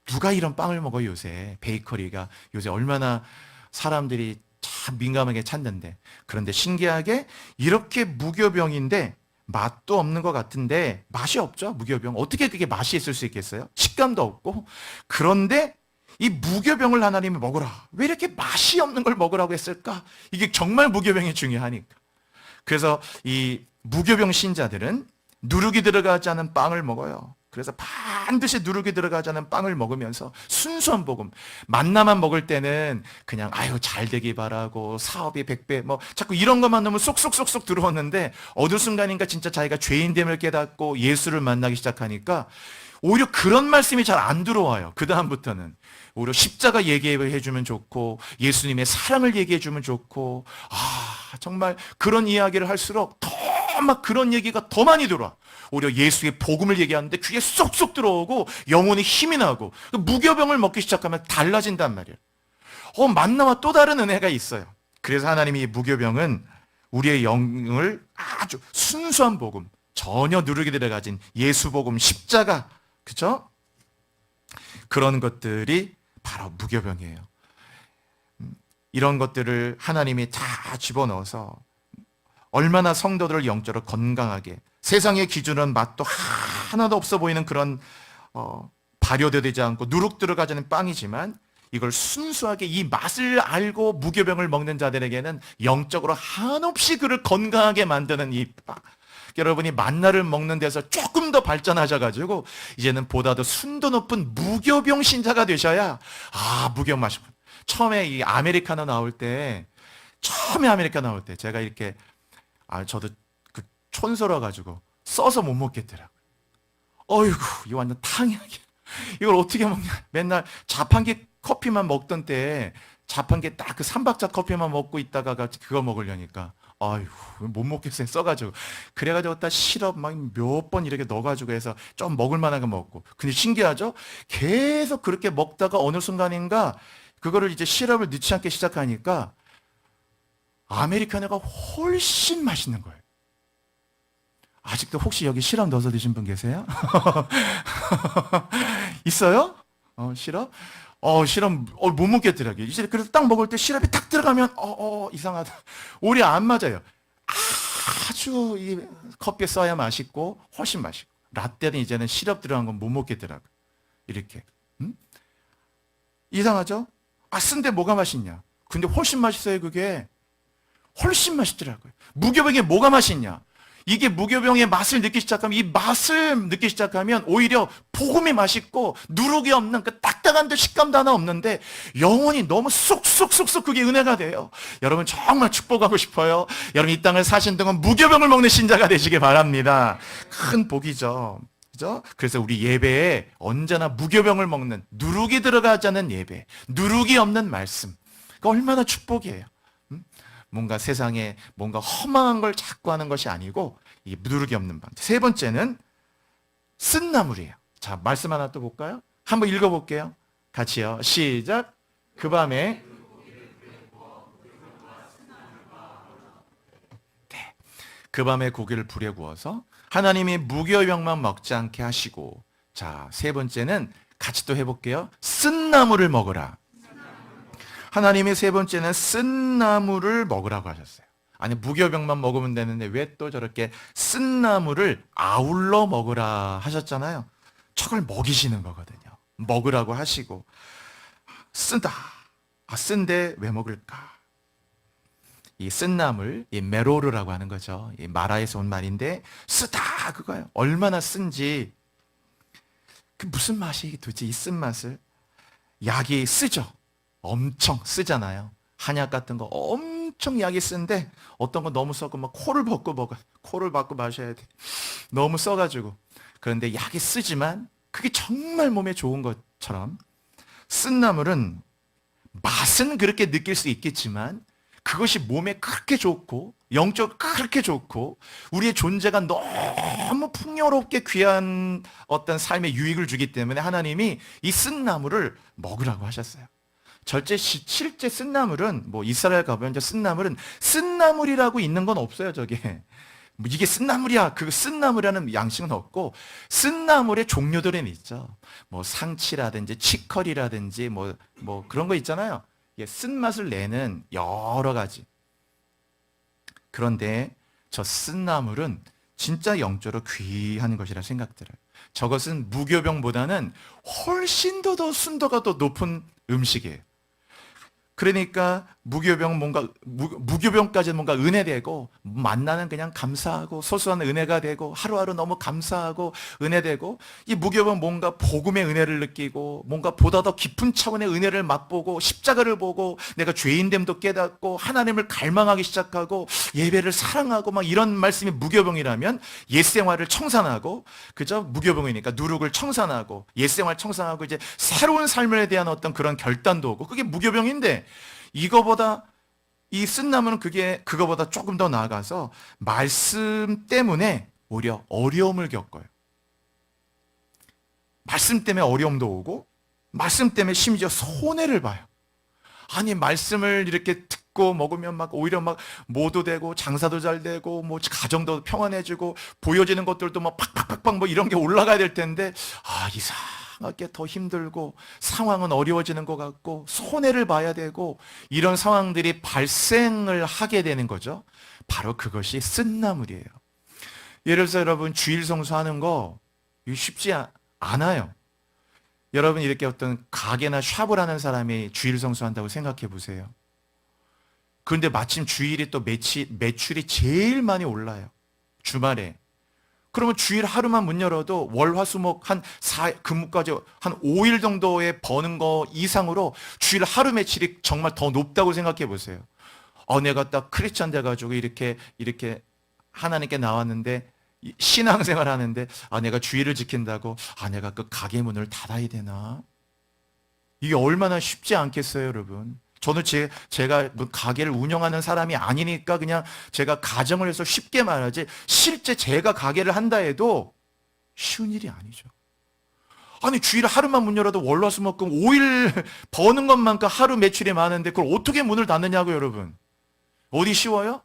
누가 이런 빵을 먹어요? 요새 베이커리가 요새 얼마나 사람들이 참 민감하게 찾는데, 그런데 신기하게 이렇게 무교병인데 맛도 없는 것 같은데 맛이 없죠. 무교병 어떻게 그게 맛이 있을 수 있겠어요? 식감도 없고. 그런데 이 무교병을 하나님이 먹으라, 왜 이렇게 맛이 없는 걸 먹으라고 했을까? 이게 정말 무교병이 중요하니까. 그래서 이 무교병 신자들은 누룩이 들어가지 않은 빵을 먹어요. 그래서 반드시 누룩이 들어가지 않은 빵을 먹으면서 순수한 복음, 만나만 먹을 때는 그냥 아유 잘 되기 바라고 사업이 100배 뭐 자꾸 이런 것만 넣으면 쏙쏙쏙쏙 들어왔는데, 어느 순간인가 진짜 자기가 죄인됨을 깨닫고 예수를 만나기 시작하니까 오히려 그런 말씀이 잘 안 들어와요. 그 다음부터는 오히려 십자가 얘기해 주면 좋고 예수님의 사랑을 얘기해 주면 좋고, 정말 그런 이야기를 할수록 더 막 그런 얘기가 더 많이 들어와. 오히려 예수의 복음을 얘기하는데 귀에 쏙쏙 들어오고 영혼이 힘이 나고, 무교병을 먹기 시작하면 달라진단 말이에요. 만나와 또 다른 은혜가 있어요. 그래서 하나님이 무교병은 우리의 영을 아주 순수한 복음, 전혀 누룩이 들어가진 예수 복음, 십자가, 그렇죠? 그런 것들이 바로 무교병이에요. 이런 것들을 하나님이 다 집어넣어서 얼마나 성도들을 영적으로 건강하게, 세상의 기준은 맛도 하나도 없어 보이는 그런 발효되지 않고 누룩 들어가지 않은 빵이지만, 이걸 순수하게 이 맛을 알고 무교병을 먹는 자들에게는 영적으로 한없이 그를 건강하게 만드는 이 빵. 여러분이 만나를 먹는 데서 조금 더 발전하셔가지고 이제는 보다 더 순도 높은 무교병 신자가 되셔야 무교병 마시고. 처음에 이 아메리카노 나올 때 제가 이렇게 저도 그 촌스러워 가지고 써서 못 먹겠더라고요. 어이구, 이거 완전 탕이야게. 이걸 어떻게 먹냐. 맨날 자판기 커피만 먹던 때 자판기 딱 그 3박자 커피만 먹고 있다가 그거 먹으려니까 아이고 못 먹겠어요. 써가지고. 그래가지고 딱 시럽 막 몇 번 이렇게 넣어가지고 해서 좀 먹을 만한 거 먹고. 근데 신기하죠? 계속 그렇게 먹다가 어느 순간인가 그거를 이제 시럽을 넣지 않게 시작하니까 아메리카노가 훨씬 맛있는 거예요. 아직도 혹시 여기 시럽 넣어서 드신 분 계세요? 있어요? 시럽? 시럽 못 먹겠더라고요. 이제 그래서 딱 먹을 때 시럽이 딱 들어가면 이상하다. 오히려 안 맞아요. 아주 이 커피에 써야 맛있고 훨씬 맛있고, 라떼는 이제는 시럽 들어간 건 못 먹겠더라고요. 이렇게. 이상하죠? 쓴데 뭐가 맛있냐? 근데 훨씬 맛있어요. 그게 훨씬 맛있더라고요. 무교병에 뭐가 맛있냐? 이게 무교병의 맛을 느끼기 시작하면, 이 맛을 느끼기 시작하면 오히려 복음이 맛있고 누룩이 없는 그 딱딱한 듯 식감도 하나 없는데 영혼이 너무 쏙쏙쏙쏙 그게 은혜가 돼요. 여러분 정말 축복하고 싶어요. 여러분 이 땅을 사신 동안 무교병을 먹는 신자가 되시길 바랍니다. 큰 복이죠. 그죠? 그래서 우리 예배에 언제나 무교병을 먹는, 누룩이 들어가지 않은 예배, 누룩이 없는 말씀, 그 얼마나 축복이에요. 뭔가 세상에 뭔가 허망한 걸 자꾸 하는 것이 아니고 이 누룩이 없는 방. 세 번째는 쓴나물이에요. 자, 말씀 하나 또 볼까요? 한번 읽어볼게요. 같이요. 시작. 그 밤에 네. 그 밤에 고기를 불에 구워서 하나님이 무교병만 먹지 않게 하시고, 자, 세 번째는 같이 또 해볼게요. 쓴나물을 먹으라. 하나님이 세 번째는 쓴나물을 먹으라고 하셨어요. 아니 무교병만 먹으면 되는데 왜 또 저렇게 쓴나물을 아울러 먹으라 하셨잖아요. 저걸 먹이시는 거거든요. 먹으라고 하시고, 쓰다. 쓴데 왜 먹을까? 이 쓴나물, 이 메로르라고 하는 거죠. 이 마라에서 온 말인데 쓰다 그거예요. 얼마나 쓴지. 그 무슨 맛이 도대체 이 쓴맛을? 약이 쓰죠. 엄청 쓰잖아요. 한약 같은 거 엄청 약이 쓴데 어떤 거 너무 써고 막 코를 박고 먹어. 코를 박고 마셔야 돼. 너무 써가지고. 그런데 약이 쓰지만 그게 정말 몸에 좋은 것처럼 쓴나물은 맛은 그렇게 느낄 수 있겠지만 그것이 몸에 그렇게 좋고 영적으로 그렇게 좋고 우리의 존재가 너무 풍요롭게 귀한 어떤 삶의 유익을 주기 때문에 하나님이 이 쓴나물을 먹으라고 하셨어요. 실제 쓴나물은 뭐 이스라엘 가보면 쓴나물은 쓴나물이라고 있는 건 없어요. 저게 뭐 이게 쓴나물이야, 그 쓴나물이라는 양식은 없고 쓴나물의 종류들은 있죠. 뭐 상치라든지 치커리라든지 뭐 그런 거 있잖아요. 이게 쓴맛을 내는 여러 가지. 그런데 저 쓴나물은 진짜 영적으로 귀한 것이라 생각들어요. 저것은 무교병보다는 훨씬 더 순도가 더 높은 음식이에요. 그러니까 무교병까지는 뭔가 은혜되고, 만나는 그냥 감사하고 소소한 은혜가 되고, 하루하루 너무 감사하고 은혜되고, 이 무교병 뭔가 복음의 은혜를 느끼고, 뭔가 보다 더 깊은 차원의 은혜를 맛보고, 십자가를 보고 내가 죄인됨도 깨닫고 하나님을 갈망하기 시작하고 예배를 사랑하고 막 이런 말씀이 무교병이라면, 옛생활을 청산하고, 그죠? 무교병이니까 누룩을 청산하고 옛생활 청산하고 이제 새로운 삶에 대한 어떤 그런 결단도 오고, 그게 무교병인데, 이거보다 이 쓴나물은 그거보다 조금 더 나아가서 말씀 때문에 오히려 어려움을 겪어요. 말씀 때문에 어려움도 오고, 말씀 때문에 심지어 손해를 봐요. 아니 말씀을 이렇게 듣고 먹으면 막 오히려 막 모도 되고 장사도 잘 되고 뭐 가정도 평안해지고 보여지는 것들도 막 팍팍팍팍 뭐 이런 게 올라가야 될 텐데, 이상하게 더 힘들고 상황은 어려워지는 것 같고 손해를 봐야 되고 이런 상황들이 발생을 하게 되는 거죠. 바로 그것이 쓴나물이에요. 예를 들어서 여러분 주일 성수하는 거 쉽지 않아요. 여러분 이렇게 어떤 가게나 샵을 하는 사람이 주일 성수한다고 생각해 보세요. 그런데 마침 주일이 또 매출이 제일 많이 올라요. 주말에. 그러면 주일 하루만 문 열어도 월화수목 금까지 한 5일 정도에 버는 거 이상으로 주일 하루 매출이 정말 더 높다고 생각해 보세요. 내가 딱 크리스찬 돼가지고 이렇게 하나님께 나왔는데 신앙생활 하는데 내가 주의를 지킨다고 내가 그 가게 문을 닫아야 되나? 이게 얼마나 쉽지 않겠어요, 여러분. 저는 제가 가게를 운영하는 사람이 아니니까 그냥 제가 가정을 해서 쉽게 말하지, 실제 제가 가게를 한다 해도 쉬운 일이 아니죠. 아니 주일 하루만 문 열어도 월화수목금 5일 버는 것만큼 하루 매출이 많은데 그걸 어떻게 문을 닫느냐고, 여러분. 어디 쉬워요?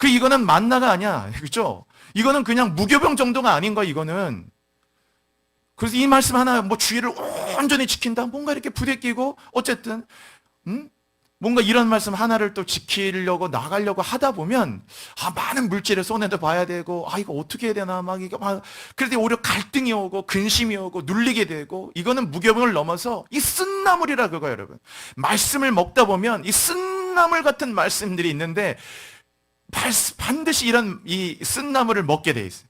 이거는 만나가 아니야. 그렇죠? 이거는 그냥 무교병 정도가 아닌 거야, 이거는. 그래서 이 말씀 하나, 주의를 온전히 지킨다. 뭔가 이렇게 부대끼고, 어쨌든, 뭔가 이런 말씀 하나를 또 지키려고 나가려고 하다 보면, 많은 물질을 손에도 봐야 되고, 이거 어떻게 해야 되나, 그래도 오히려 갈등이 오고, 근심이 오고, 눌리게 되고, 이거는 무교병을 넘어서 이 쓴나물이라 그거예요, 여러분. 말씀을 먹다 보면 이 쓴나물 같은 말씀들이 있는데, 반드시 이런 이 쓴나물을 먹게 돼 있어요.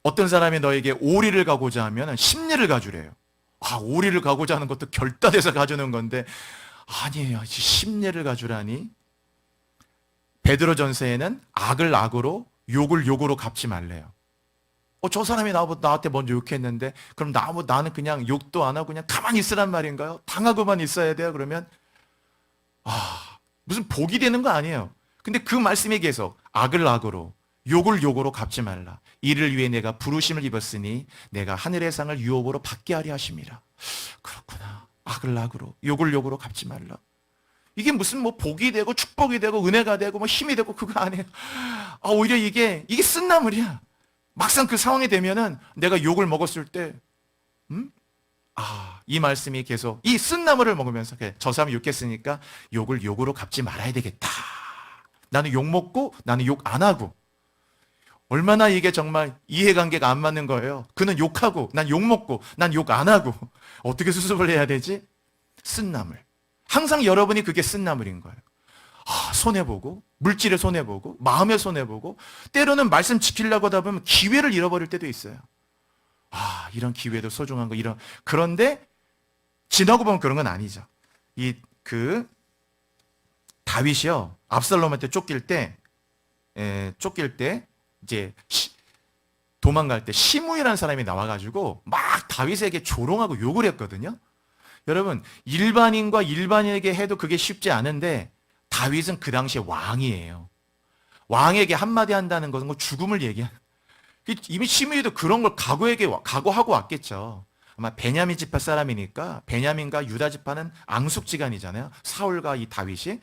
어떤 사람이 너에게 오리를 가고자 하면 심리를 가주래요. 아, 오리를 가고자 하는 것도 결단해서 가주는 건데, 아니에요. 심리를 가주라니. 베드로전서에는 악을 악으로 욕을 욕으로 갚지 말래요. 저 사람이 나한테 먼저 욕했는데 그럼 나는 그냥 욕도 안 하고 그냥 가만히 있으란 말인가요? 당하고만 있어야 돼요? 그러면 무슨 복이 되는 거 아니에요. 근데 그 말씀에 계속 악을 악으로 욕을 욕으로 갚지 말라. 이를 위해 내가 부르심을 입었으니 내가 하늘의 상을 유업으로 받게 하려 하심이라. 그렇구나. 악을 악으로 욕을 욕으로 갚지 말라. 이게 무슨 뭐 복이 되고 축복이 되고 은혜가 되고 뭐 힘이 되고 그거 아니에요. 오히려 이게 쓴나물이야. 막상 그 상황이 되면은 내가 욕을 먹었을 때, 이 말씀이 계속 이 쓴나물을 먹으면서 저 사람이 욕했으니까 욕을 욕으로 갚지 말아야 되겠다. 나는 욕 먹고 나는 욕 안 하고. 얼마나 이게 정말 이해관계가 안 맞는 거예요. 그는 욕하고 난 욕 먹고 난 욕 안 하고. 어떻게 수습을 해야 되지? 쓴나물. 항상 여러분이 그게 쓴나물인 거예요. 손해보고, 물질에 손해보고, 마음에 손해보고, 때로는 말씀 지키려고 하다 보면 기회를 잃어버릴 때도 있어요. 이런 기회도 소중한 거, 그런데, 지나고 보면 그런 건 아니죠. 다윗이요, 압살롬한테 쫓길 때, 이제, 도망갈 때, 시므이라는 사람이 나와가지고, 막 다윗에게 조롱하고 욕을 했거든요. 여러분, 일반인과 일반인에게 해도 그게 쉽지 않은데, 다윗은 그 당시에 왕이에요. 왕에게 한마디 한다는 것은 죽음을 얘기하는. 이미 시므이도 그런 걸 각오하고 왔겠죠. 아마 베냐민 지파 사람이니까 베냐민과 유다 지파는 앙숙지간이잖아요. 사울과 이 다윗이.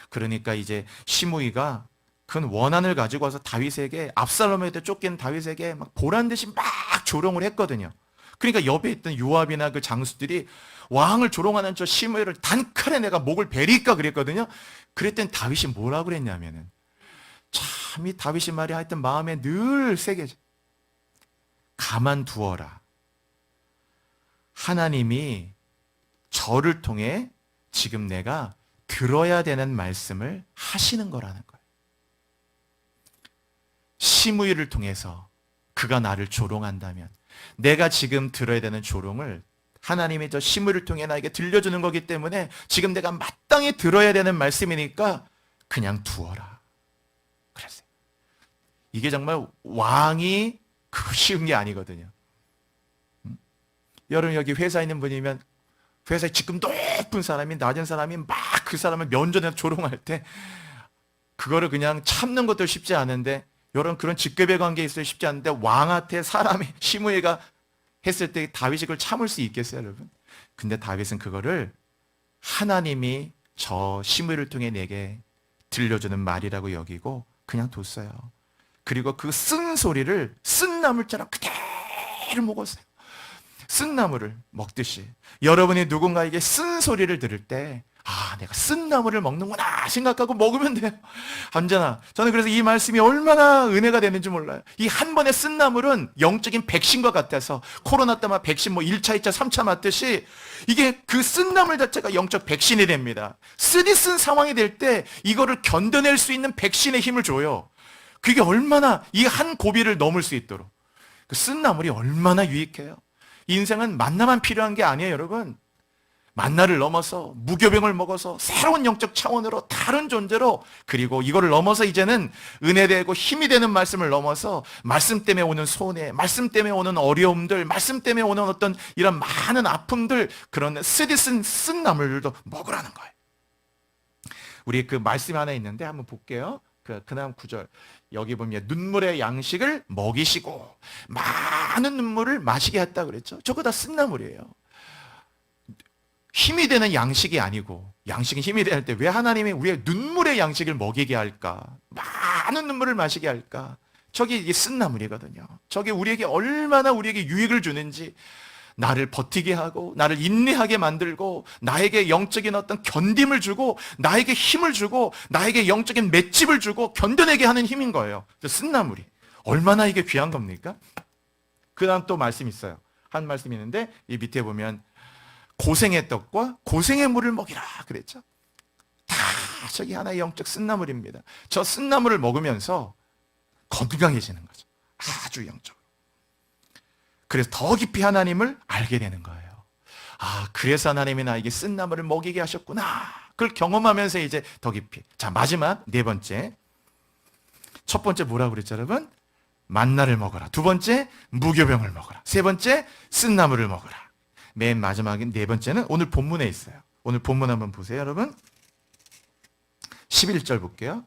그러니까 이제 시므이가 큰 원한을 가지고 와서 다윗에게 압살롬한테 쫓긴 다윗에게 막 보란 듯이 막 조롱을 했거든요. 그러니까 옆에 있던 요압이나 그 장수들이 왕을 조롱하는 저 시므이를 단칼에 내가 목을 베릴까 그랬거든요. 그랬더니 다윗이 뭐라고 그랬냐면은 참 이 다윗이 말이 하여튼 마음에 늘 새겨져. 가만두어라. 하나님이 저를 통해 지금 내가 들어야 되는 말씀을 하시는 거라는 거예요. 시므이를 통해서 그가 나를 조롱한다면 내가 지금 들어야 되는 조롱을 하나님이 저 시므이를 통해 나에게 들려주는 거기 때문에 지금 내가 마땅히 들어야 되는 말씀이니까 그냥 두어라. 그랬어요. 이게 정말 왕이 그거 쉬운 게 아니거든요. 여러분 여기 회사에 있는 분이면 회사에 지금 높은 사람이 낮은 사람이 막 그 사람을 면전에서 조롱할 때 그거를 그냥 참는 것도 쉽지 않은데 여러분 그런 직급의 관계에 있어야 쉽지 않은데 왕한테 사람이 시므이가 했을 때 다윗이 그걸 참을 수 있겠어요, 여러분? 근데 다윗은 그거를 하나님이 저 시므이를 통해 내게 들려주는 말이라고 여기고 그냥 뒀어요. 그리고 그 쓴 소리를 쓴나물처럼 그대로 먹었어요. 쓴나물을 먹듯이 여러분이 누군가에게 쓴 소리를 들을 때 내가 쓴나물을 먹는구나 생각하고 먹으면 돼요. 언제나 저는 그래서 이 말씀이 얼마나 은혜가 되는지 몰라요. 이 한 번의 쓴나물은 영적인 백신과 같아서 코로나 때만 백신 1차, 2차, 3차 맞듯이 이게 그 쓴나물 자체가 영적 백신이 됩니다. 쓰디쓴 상황이 될 때 이거를 견뎌낼 수 있는 백신의 힘을 줘요. 그게 얼마나 이 한 고비를 넘을 수 있도록 그 쓴나물이 얼마나 유익해요. 인생은 만나만 필요한 게 아니에요, 여러분. 만나를 넘어서 무교병을 먹어서 새로운 영적 차원으로 다른 존재로 그리고 이거를 넘어서 이제는 은혜되고 힘이 되는 말씀을 넘어서 말씀 때문에 오는 손해, 말씀 때문에 오는 어려움들, 말씀 때문에 오는 어떤 이런 많은 아픔들 그런 쓴 나물들도 먹으라는 거예요. 우리 그 말씀이 하나 있는데 한번 볼게요. 그 다음 구절 여기 보면 눈물의 양식을 먹이시고 많은 눈물을 마시게 했다 그랬죠. 저거 다 쓴나물이에요. 힘이 되는 양식이 아니고 양식은 힘이 될 때 왜 하나님이 우리의 눈물의 양식을 먹이게 할까? 많은 눈물을 마시게 할까? 저게 이게 쓴나물이거든요. 저게 우리에게 얼마나 우리에게 유익을 주는지 나를 버티게 하고 나를 인내하게 만들고 나에게 영적인 어떤 견딤을 주고 나에게 힘을 주고 나에게 영적인 맷집을 주고 견뎌내게 하는 힘인 거예요. 쓴나물이 얼마나 이게 귀한 겁니까? 그 다음 또 말씀 있어요. 한 말씀 있는데 이 밑에 보면 고생의 떡과 고생의 물을 먹이라 그랬죠. 다 저기 하나의 영적 쓴나물입니다. 저 쓴나물을 먹으면서 건강해지는 거죠. 아주 영적으로. 그래서 더 깊이 하나님을 알게 되는 거예요. 아, 그래서 하나님이 나에게 쓴나물을 먹이게 하셨구나. 그걸 경험하면서 이제 더 깊이. 자, 마지막 네 번째. 첫 번째 뭐라고 그랬죠, 여러분? 만나를 먹어라. 두 번째, 무교병을 먹어라. 세 번째, 쓴나물을 먹어라. 맨 마지막인 네 번째는 오늘 본문에 있어요. 오늘 본문 한번 보세요, 여러분. 11절 볼게요.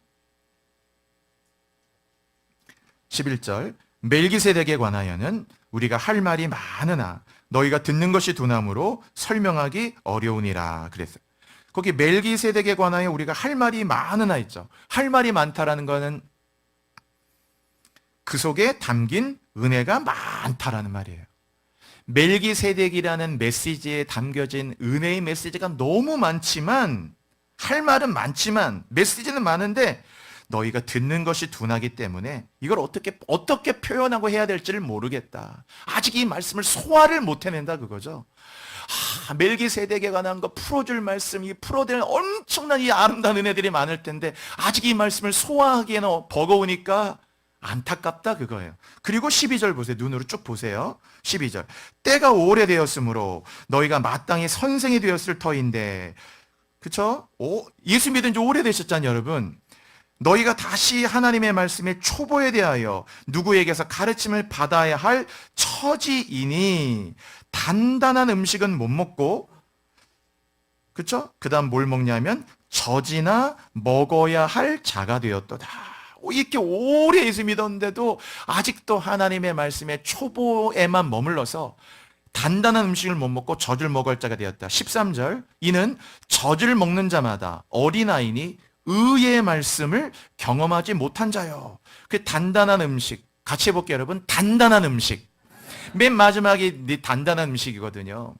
11절. 멜기세덱에 관하여는 우리가 할 말이 많으나 너희가 듣는 것이 두나무로 설명하기 어려우니라 그랬어요. 거기 멜기세덱에 관하여 우리가 할 말이 많으나 있죠. 할 말이 많다라는 거는 그 속에 담긴 은혜가 많다라는 말이에요. 멜기세덱이라는 메시지에 담겨진 은혜의 메시지가 너무 많지만, 할 말은 많지만 메시지는 많은데 너희가 듣는 것이 둔하기 때문에 이걸 어떻게 표현하고 해야 될지를 모르겠다. 아직 이 말씀을 소화를 못 해낸다 그거죠. 멜기세덱에 관한 거 풀어줄 말씀, 이 풀어낼 엄청난 이 아름다운 은혜들이 많을 텐데 아직 이 말씀을 소화하기에는 버거우니까 안타깝다 그거예요. 그리고 12절 보세요. 눈으로 쭉 보세요. 12절. 때가 오래되었으므로 너희가 마땅히 선생이 되었을 터인데, 그쵸? 예수 믿은 지 오래되셨잖아요, 여러분. 너희가 다시 하나님의 말씀의 초보에 대하여 누구에게서 가르침을 받아야 할 처지이니 단단한 음식은 못 먹고, 그쵸? 그 다음 뭘 먹냐면 젖이나 먹어야 할 자가 되었도다. 이렇게 오래 예수 믿었는데도 아직도 하나님의 말씀의 초보에만 머물러서 단단한 음식을 못 먹고 젖을 먹을 자가 되었다. 13절. 이는 젖을 먹는 자마다 어린아이니 의의 말씀을 경험하지 못한 자요. 그 단단한 음식. 같이 해볼게요, 여러분. 단단한 음식. 맨 마지막이 단단한 음식이거든요.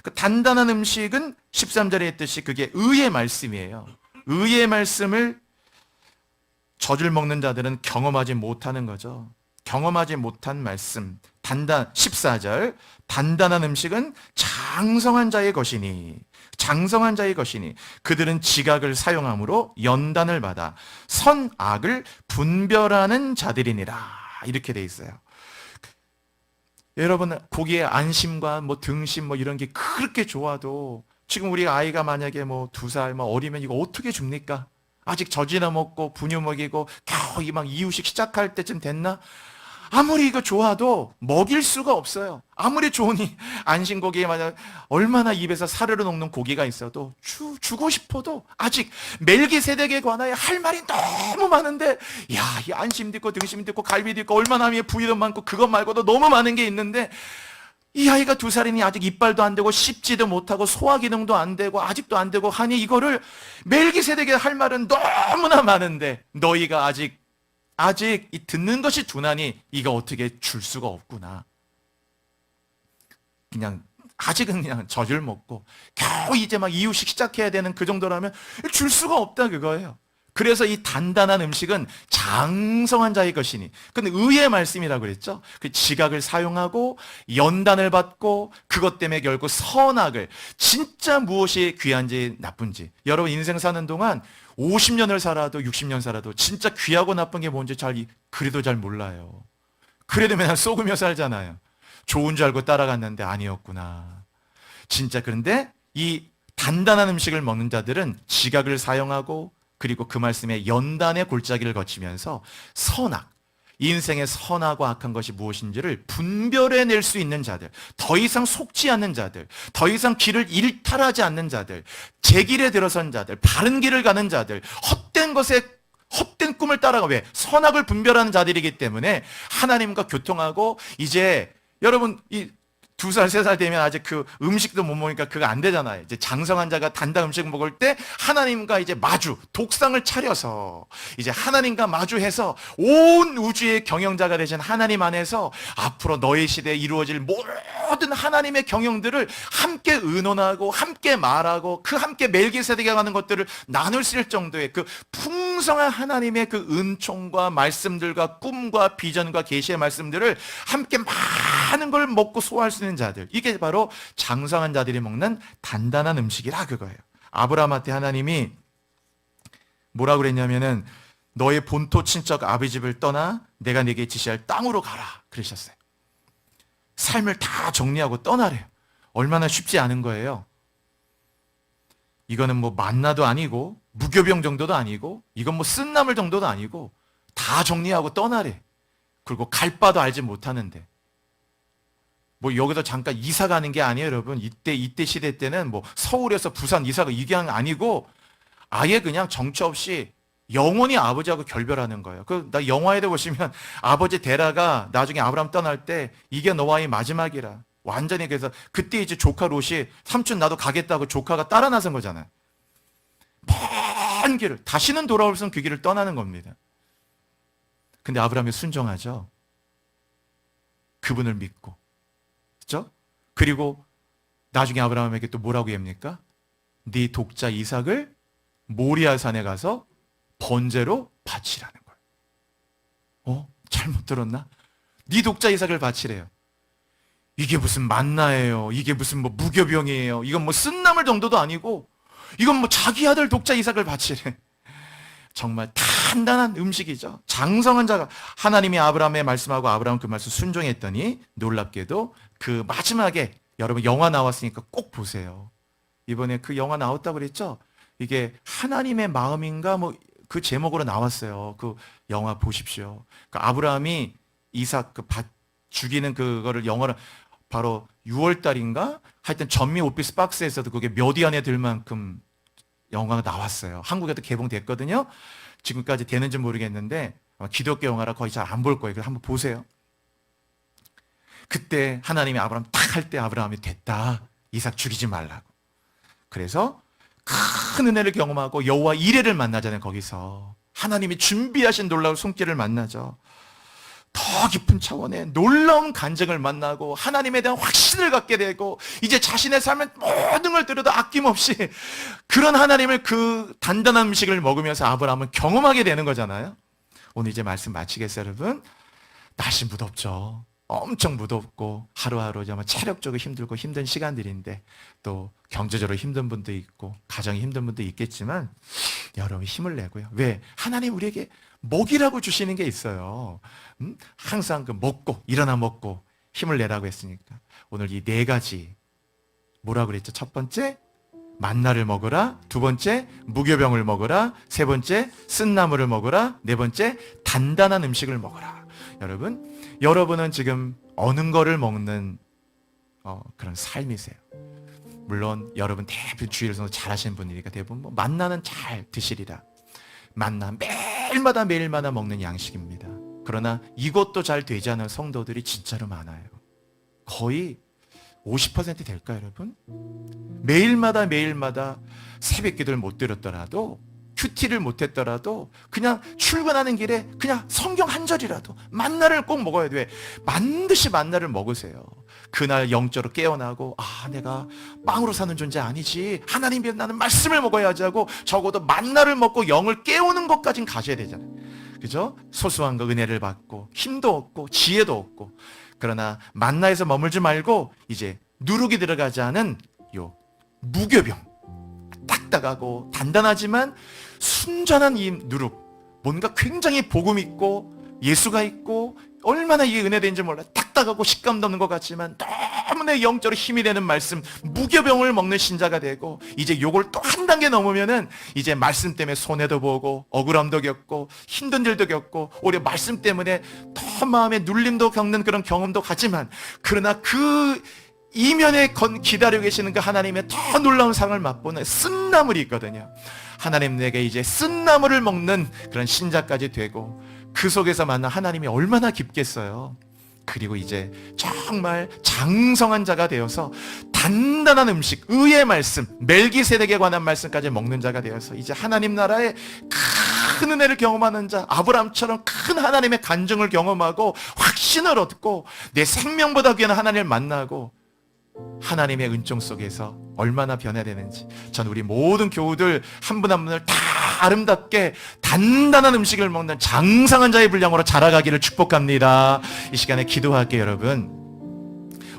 그 단단한 음식은 13절에 했듯이 그게 의의 말씀이에요. 의의 말씀을 젖을 먹는 자들은 경험하지 못하는 거죠. 경험하지 못한 말씀. 14절. 단단한 음식은 장성한 자의 것이니, 장성한 자의 것이니 그들은 지각을 사용함으로 연단을 받아 선악을 분별하는 자들이니라. 이렇게 돼 있어요. 여러분, 고기의 안심과 등심 이런 게 그렇게 좋아도 지금 우리 아이가 만약에 2살 어리면 이거 어떻게 줍니까? 아직 젖이나 먹고 분유 먹이고 겨우 이유식 시작할 때쯤 됐나? 아무리 이거 좋아도 먹일 수가 없어요. 아무리 좋으니 안심고기에 만약 얼마나 입에서 사르르 녹는 고기가 있어도 주고 싶어도 아직 멜기세덱에 관하여 할 말이 너무 많은데, 야, 이 안심도 있고 등심도 있고 갈비도 있고 얼마나 위에 부위도 많고 그것 말고도 너무 많은 게 있는데, 이 아이가 2살이니 아직 이빨도 안 되고 씹지도 못하고 소화 기능도 안 되고 아직도 안 되고 하니 이거를 멜기세덱에 할 말은 너무나 많은데 너희가 아직 이 듣는 것이 둔하니 이거 어떻게 줄 수가 없구나. 아직은 그냥 젖을 먹고 겨우 이제 이유식 시작해야 되는 그 정도라면 줄 수가 없다 그거예요. 그래서 이 단단한 음식은 장성한 자의 것이니. 근데 의의 말씀이라고 그랬죠. 그 지각을 사용하고 연단을 받고 그것 때문에 결국 선악을, 진짜 무엇이 귀한지 나쁜지, 여러분 인생 사는 동안 50년을 살아도 60년 살아도 진짜 귀하고 나쁜 게 뭔지 그래도 잘 몰라요. 그래도 맨날 쏘으며 살잖아요. 좋은 줄 알고 따라갔는데 아니었구나. 진짜. 그런데 이 단단한 음식을 먹는 자들은 지각을 사용하고 그리고 그 말씀에 연단의 골짜기를 거치면서 선악, 인생의 선하고 악한 것이 무엇인지를 분별해낼 수 있는 자들, 더 이상 속지 않는 자들, 더 이상 길을 일탈하지 않는 자들, 제 길에 들어선 자들, 바른 길을 가는 자들, 헛된 꿈을 따라가, 왜? 선악을 분별하는 자들이기 때문에 하나님과 교통하고, 이제 여러분 2살, 3살 되면 아직 그 음식도 못 먹으니까 그거 안 되잖아요. 이제 장성한 자가 단단 음식 먹을 때 하나님과 이제 독상을 차려서 이제 하나님과 마주해서 온 우주의 경영자가 되신 하나님 안에서 앞으로 너의 시대에 이루어질 모든 하나님의 경영들을 함께 의논하고 함께 말하고 그 함께 멜기세덱에 가는 것들을 나눌 수 있을 정도의 그 풍성한 하나님의 그 은총과 말씀들과 꿈과 비전과 계시의 말씀들을 함께 많은 걸 먹고 소화할 수 있는 자들, 이게 바로 장성한 자들이 먹는 단단한 음식이라 그거예요. 아브라함한테 하나님이 뭐라 그랬냐면은 너의 본토 친척 아버지 집을 떠나 내가 네게 지시할 땅으로 가라 그러셨어요. 삶을 다 정리하고 떠나래요. 얼마나 쉽지 않은 거예요. 이거는 뭐 만나도 아니고 무교병 정도도 아니고 이건 뭐 쓴나물 정도도 아니고 다 정리하고 떠나래. 그리고 갈 바도 알지 못하는데 뭐 여기서 잠깐 이사 가는 게 아니에요, 여러분. 이때 시대 때는 뭐 서울에서 부산 이사가 이게 아니고 아예 그냥 정처 없이 영원히 아버지하고 결별하는 거예요. 나 영화에도 보시면 아버지 데라가 나중에 아브라함 떠날 때 이게 너와의 마지막이라. 완전히 그래서 그때 이제 조카 롯이 삼촌 나도 가겠다고 조카가 따라 나선 거잖아요. 먼 길을 다시는 돌아올 수 없는 그 길을 떠나는 겁니다. 근데 아브라함이 순종하죠. 그분을 믿고. 그렇죠? 그리고 나중에 아브라함에게 또 뭐라고 합니까? 네 독자 이삭을 모리아 산에 가서 번제로 바치라는 거예요. 잘못 들었나? 네 독자 이삭을 바치래요. 이게 무슨 만나예요? 이게 무슨 뭐 무교병이에요? 이건 뭐 쓴나물 정도도 아니고 이건 뭐 자기 아들 독자 이삭을 바치래. 정말 단단한 음식이죠. 장성한 자가 하나님이 아브라함에 말씀하고 아브라함 그 말씀 순종했더니 놀랍게도 그 마지막에 여러분 영화 나왔으니까 꼭 보세요. 이번에 그 영화 나왔다고 그랬죠? 이게 하나님의 마음인가 뭐 그 제목으로 나왔어요. 그 영화 보십시오. 그 아브라함이 이삭 죽이는 그거를 영화를 바로 6월 달인가? 하여튼 전미 오피스 박스에서도 그게 몇 위 안에 들 만큼 영화가 나왔어요. 한국에도 개봉됐거든요. 지금까지 되는지 모르겠는데 아마 기독교 영화라 거의 잘 안 볼 거예요. 그래서 한번 보세요. 그때 하나님이 아브라함 딱 할 때 아브라함이 됐다. 이삭 죽이지 말라고. 그래서 큰 은혜를 경험하고 여호와 이레를 만나잖아요. 거기서 하나님이 준비하신 놀라운 손길을 만나죠. 더 깊은 차원의 놀라운 간증을 만나고 하나님에 대한 확신을 갖게 되고 이제 자신의 삶의 모든 걸 들여다 아낌없이 그런 하나님을 그 단단한 음식을 먹으면서 아브라함은 경험하게 되는 거잖아요. 오늘 이제 말씀 마치겠어요, 여러분. 날씨 무덥죠. 엄청 무덥고 하루하루 정말 체력적으로 힘들고 힘든 시간들인데 또 경제적으로 힘든 분도 있고 가정이 힘든 분도 있겠지만 여러분 힘을 내고요. 왜? 하나님 우리에게 먹이라고 주시는 게 있어요. 항상 그 먹고 일어나 먹고 힘을 내라고 했으니까 오늘 이 네 가지 뭐라고 그랬죠? 첫 번째 만나를 먹으라, 두 번째 무교병을 먹으라, 세 번째 쓴나물을 먹으라, 네 번째 단단한 음식을 먹으라. 여러분은 지금 어느 거를 먹는 그런 삶이세요. 물론 여러분 대부분 주일에서 잘하시는 분이니까 대부분 뭐 만나는 잘 드시리라. 만나 매일마다 먹는 양식입니다. 그러나 이것도 잘 되지 않은 성도들이 진짜로 많아요. 거의 50% 될까요, 여러분? 매일마다 새벽 기도를 못 드렸더라도 큐티를 못했더라도 그냥 출근하는 길에 그냥 성경 한 절이라도 만나를 꼭 먹어야 돼. 반드시 만나를 먹으세요. 그날 영적으로 깨어나고 내가 빵으로 사는 존재 아니지. 하나님이 나는 말씀을 먹어야지 하고 적어도 만나를 먹고 영을 깨우는 것까진 가셔야 되잖아요. 그죠? 소소한 거 은혜를 받고 힘도 얻고 지혜도 얻고 그러나 만나에서 머물지 말고 이제 누룩이 들어가지 않은 요 무교병 딱딱하고 단단하지만 순전한 이 누룩 뭔가 굉장히 복음 있고 예수가 있고 얼마나 이게 은혜된지 몰라 딱딱하고 식감도 없는 것 같지만 너무나 영적으로 힘이 되는 말씀 무교병을 먹는 신자가 되고 이제 요걸 또 한 단계 넘으면은 이제 말씀 때문에 손해도 보고 억울함도 겪고 힘든 일도 겪고 오히려 말씀 때문에 더 마음에 눌림도 겪는 그런 경험도 가지만 그러나 그 이면에 기다리고 계시는 그 하나님의 더 놀라운 상을 맛보는 쓴나물이 있거든요. 하나님 내게 이제 쓴나물을 먹는 그런 신자까지 되고 그 속에서 만난 하나님이 얼마나 깊겠어요. 그리고 이제 정말 장성한 자가 되어서 단단한 음식, 의의 말씀, 멜기세덱에 관한 말씀까지 먹는 자가 되어서 이제 하나님 나라의 큰 은혜를 경험하는 자, 아브라함처럼 큰 하나님의 간증을 경험하고 확신을 얻고 내 생명보다 귀한 하나님을 만나고 하나님의 은총 속에서 얼마나 변화되는지 전 우리 모든 교우들 한 분 한 분을 다 아름답게 단단한 음식을 먹는 장성한 자의 분량으로 자라가기를 축복합니다. 이 시간에 기도할게요. 여러분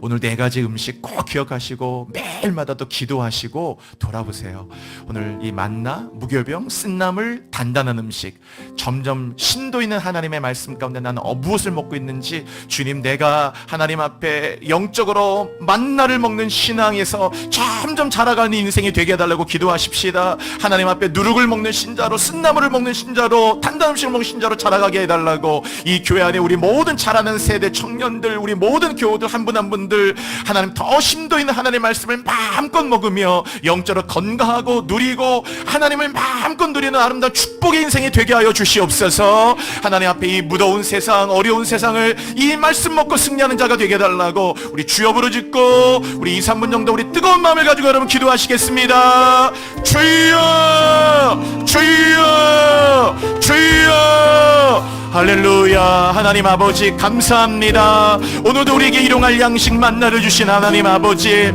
오늘 4가지 음식 꼭 기억하시고 매일마다 또 기도하시고 돌아보세요. 오늘 이 만나, 무교병, 쓴나물, 단단한 음식, 점점 심도 있는 하나님의 말씀 가운데 나는 무엇을 먹고 있는지, 주님 내가 하나님 앞에 영적으로 만나를 먹는 신앙에서 점점 자라가는 인생이 되게 해달라고 기도하십시다. 하나님 앞에 누룩을 먹는 신자로, 쓴나물을 먹는 신자로, 단단한 음식을 먹는 신자로 자라가게 해달라고, 이 교회 안에 우리 모든 자라는 세대 청년들, 우리 모든 교우들 한 분 한 분들 하나님 더 심도 있는 하나님의 말씀을 마음껏 먹으며 영적으로 건강하고 누리고 하나님을 마음껏 누리는 아름다운 축복의 인생이 되게 하여 주시옵소서. 하나님 앞에 이 무더운 세상, 어려운 세상을 이 말씀 먹고 승리하는 자가 되게 해달라고 우리 주여 부르짖고 우리 2, 3분 정도 우리 뜨거운 마음을 가지고 여러분 기도하시겠습니다. 주여, 주여, 주여. 할렐루야. 하나님 아버지 감사합니다. 오늘도 우리에게 일용할 양식 만나를 주신 하나님 아버지,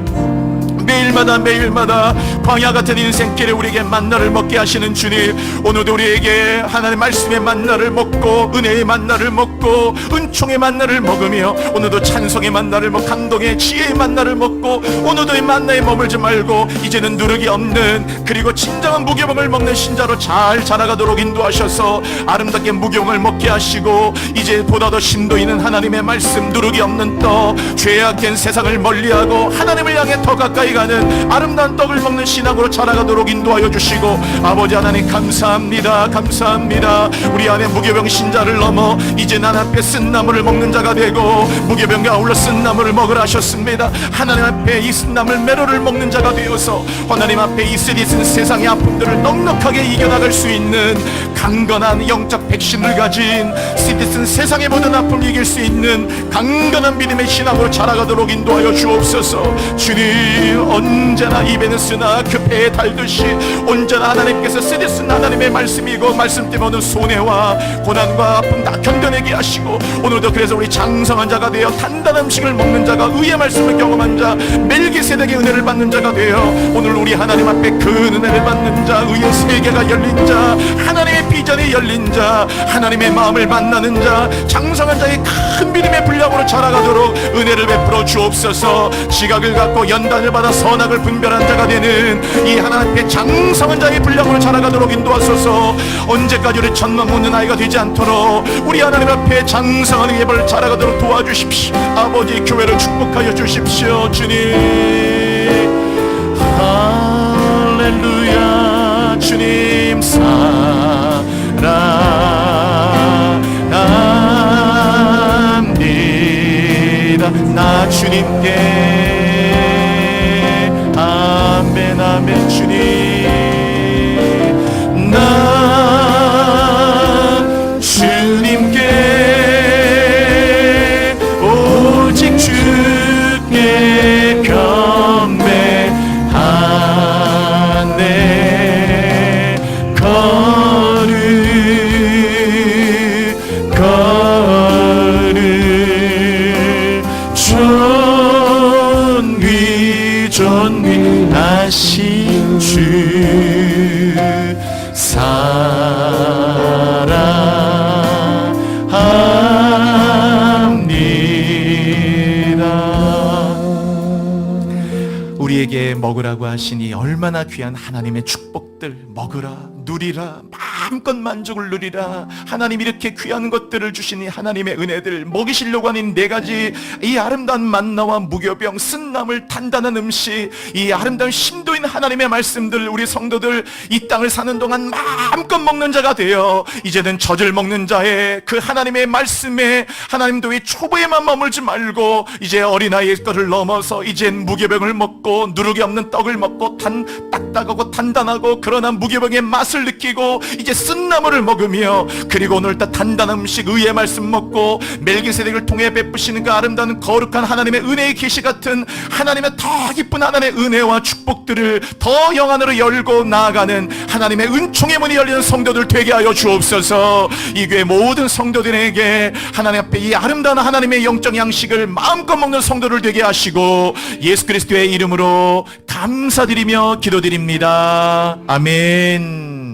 매일마다 광야 같은 인생길에 우리에게 만나를 먹게 하시는 주님, 오늘도 우리에게 하나님의 말씀의 만나를 먹고 은혜의 만나를 먹고 은총의 만나를 먹으며 오늘도 찬송의 만나를 먹고 감동의 지혜의 만나를 먹고 오늘도 이 만나에 머물지 말고 이제는 누룩이 없는, 그리고 진정한 무교병을 먹는 신자로 잘 자라가도록 인도하셔서 아름답게 무교병을 먹게 하시고 이제 보다 더 심도 있는 하나님의 말씀, 누룩이 없는 떡, 죄악된 세상을 멀리하고 하나님을 향해 더 가까이 가는 아름다운 떡을 먹는 신앙으로 자라가도록 인도하여 주시고, 아버지 하나님 감사합니다. 감사합니다. 우리 안에 무교병 신자를 넘어 이제 난 앞에 쓴나물을 먹는 자가 되고 무교병과 아울러 쓴나물을 먹으라 하셨습니다. 하나님 앞에 이 쓴나물 메로를 먹는 자가 되어서 하나님 앞에 이 쓰디쓴 세상의 아픔들을 넉넉하게 이겨나갈 수 있는 강건한 영적 백신을 가진, 쓰디쓴 세상의 모든 아픔을 이길 수 있는 강건한 믿음의 신앙으로 자라가도록 인도하여 주옵소서. 주님, 언제나 입에는 쓰나 그 배에 달듯이 언제나 하나님께서 쓰디쓴 하나님의 말씀이고 말씀 때문에 오는 손해와 고난과 아픔 다 견뎌내게 하시고, 오늘도 그래서 우리 장성한 자가 되어 단단한 음식을 먹는 자가, 의의 말씀을 경험한 자, 멜기세덱의 은혜를 받는 자가 되어 오늘 우리 하나님 앞에 그 은혜를 받는 자, 의의 세계가 열린 자, 하나님의 비전이 열린 자, 하나님의 마음을 만나는 자, 장성한 자의 큰 믿음의 분량으로 자라가도록 은혜를 베풀어 주옵소서. 지각을 갖고 연단을 받아 선악을 분별한 자가 되는 이 하나님 앞에 장성한 자의 분량으로 자라가도록 인도하소서. 언제까지 우리 천만 묻는 아이가 되지 않도록 우리 하나님 앞에 장성한 예벌을 자라가도록 도와주십시오. 아버지, 교회를 축복하여 주십시오. 주님, 할렐루야. 주님 사랑합니다. 나 주님께 아멘 아멘. 주님, 나 주님께 오직 주께 경배하네. 거를 존귀하신 주 사랑합니다. 우리에게 먹으라고 하시니 얼마나 귀한 하나님의 축복들 먹으라, 누리라, 마음껏 만족을 누리라. 하나님 이렇게 귀한 것들을 주시니 하나님의 은혜들 먹이시려고 하는 4가지 이 아름다운 만나와 무교병, 쓴나물, 단단한 음식, 이 아름다운 심도 있는 하나님의 말씀들, 우리 성도들 이 땅을 사는 동안 마음껏 먹는 자가 되어 이제는 젖을 먹는 자의 그 하나님의 말씀에 하나님도의 초보에만 머물지 말고 이제 어린아이의 것을 넘어서 이젠 무교병을 먹고 누룩이 없는 떡을 먹고 딱딱하고 단단하고 그러나 무교병의 맛을 느끼고 이제 쓴나물을 먹으며, 그리고 오늘따라 단단한 음식, 의의 말씀 먹고 멜기세덱을 통해 베푸시는 그 아름다운 거룩한 하나님의 은혜의 계시 같은 하나님의 더 깊은 하나님의 은혜와 축복들을 더 영안으로 열고 나아가는 하나님의 은총의 문이 열리는 성도들 되게 하여 주옵소서. 이 교회 모든 성도들에게 하나님 앞에 이 아름다운 하나님의 영적 양식을 마음껏 먹는 성도들 되게 하시고 예수 그리스도의 이름으로 감사드리며 기도드립니다. 아멘.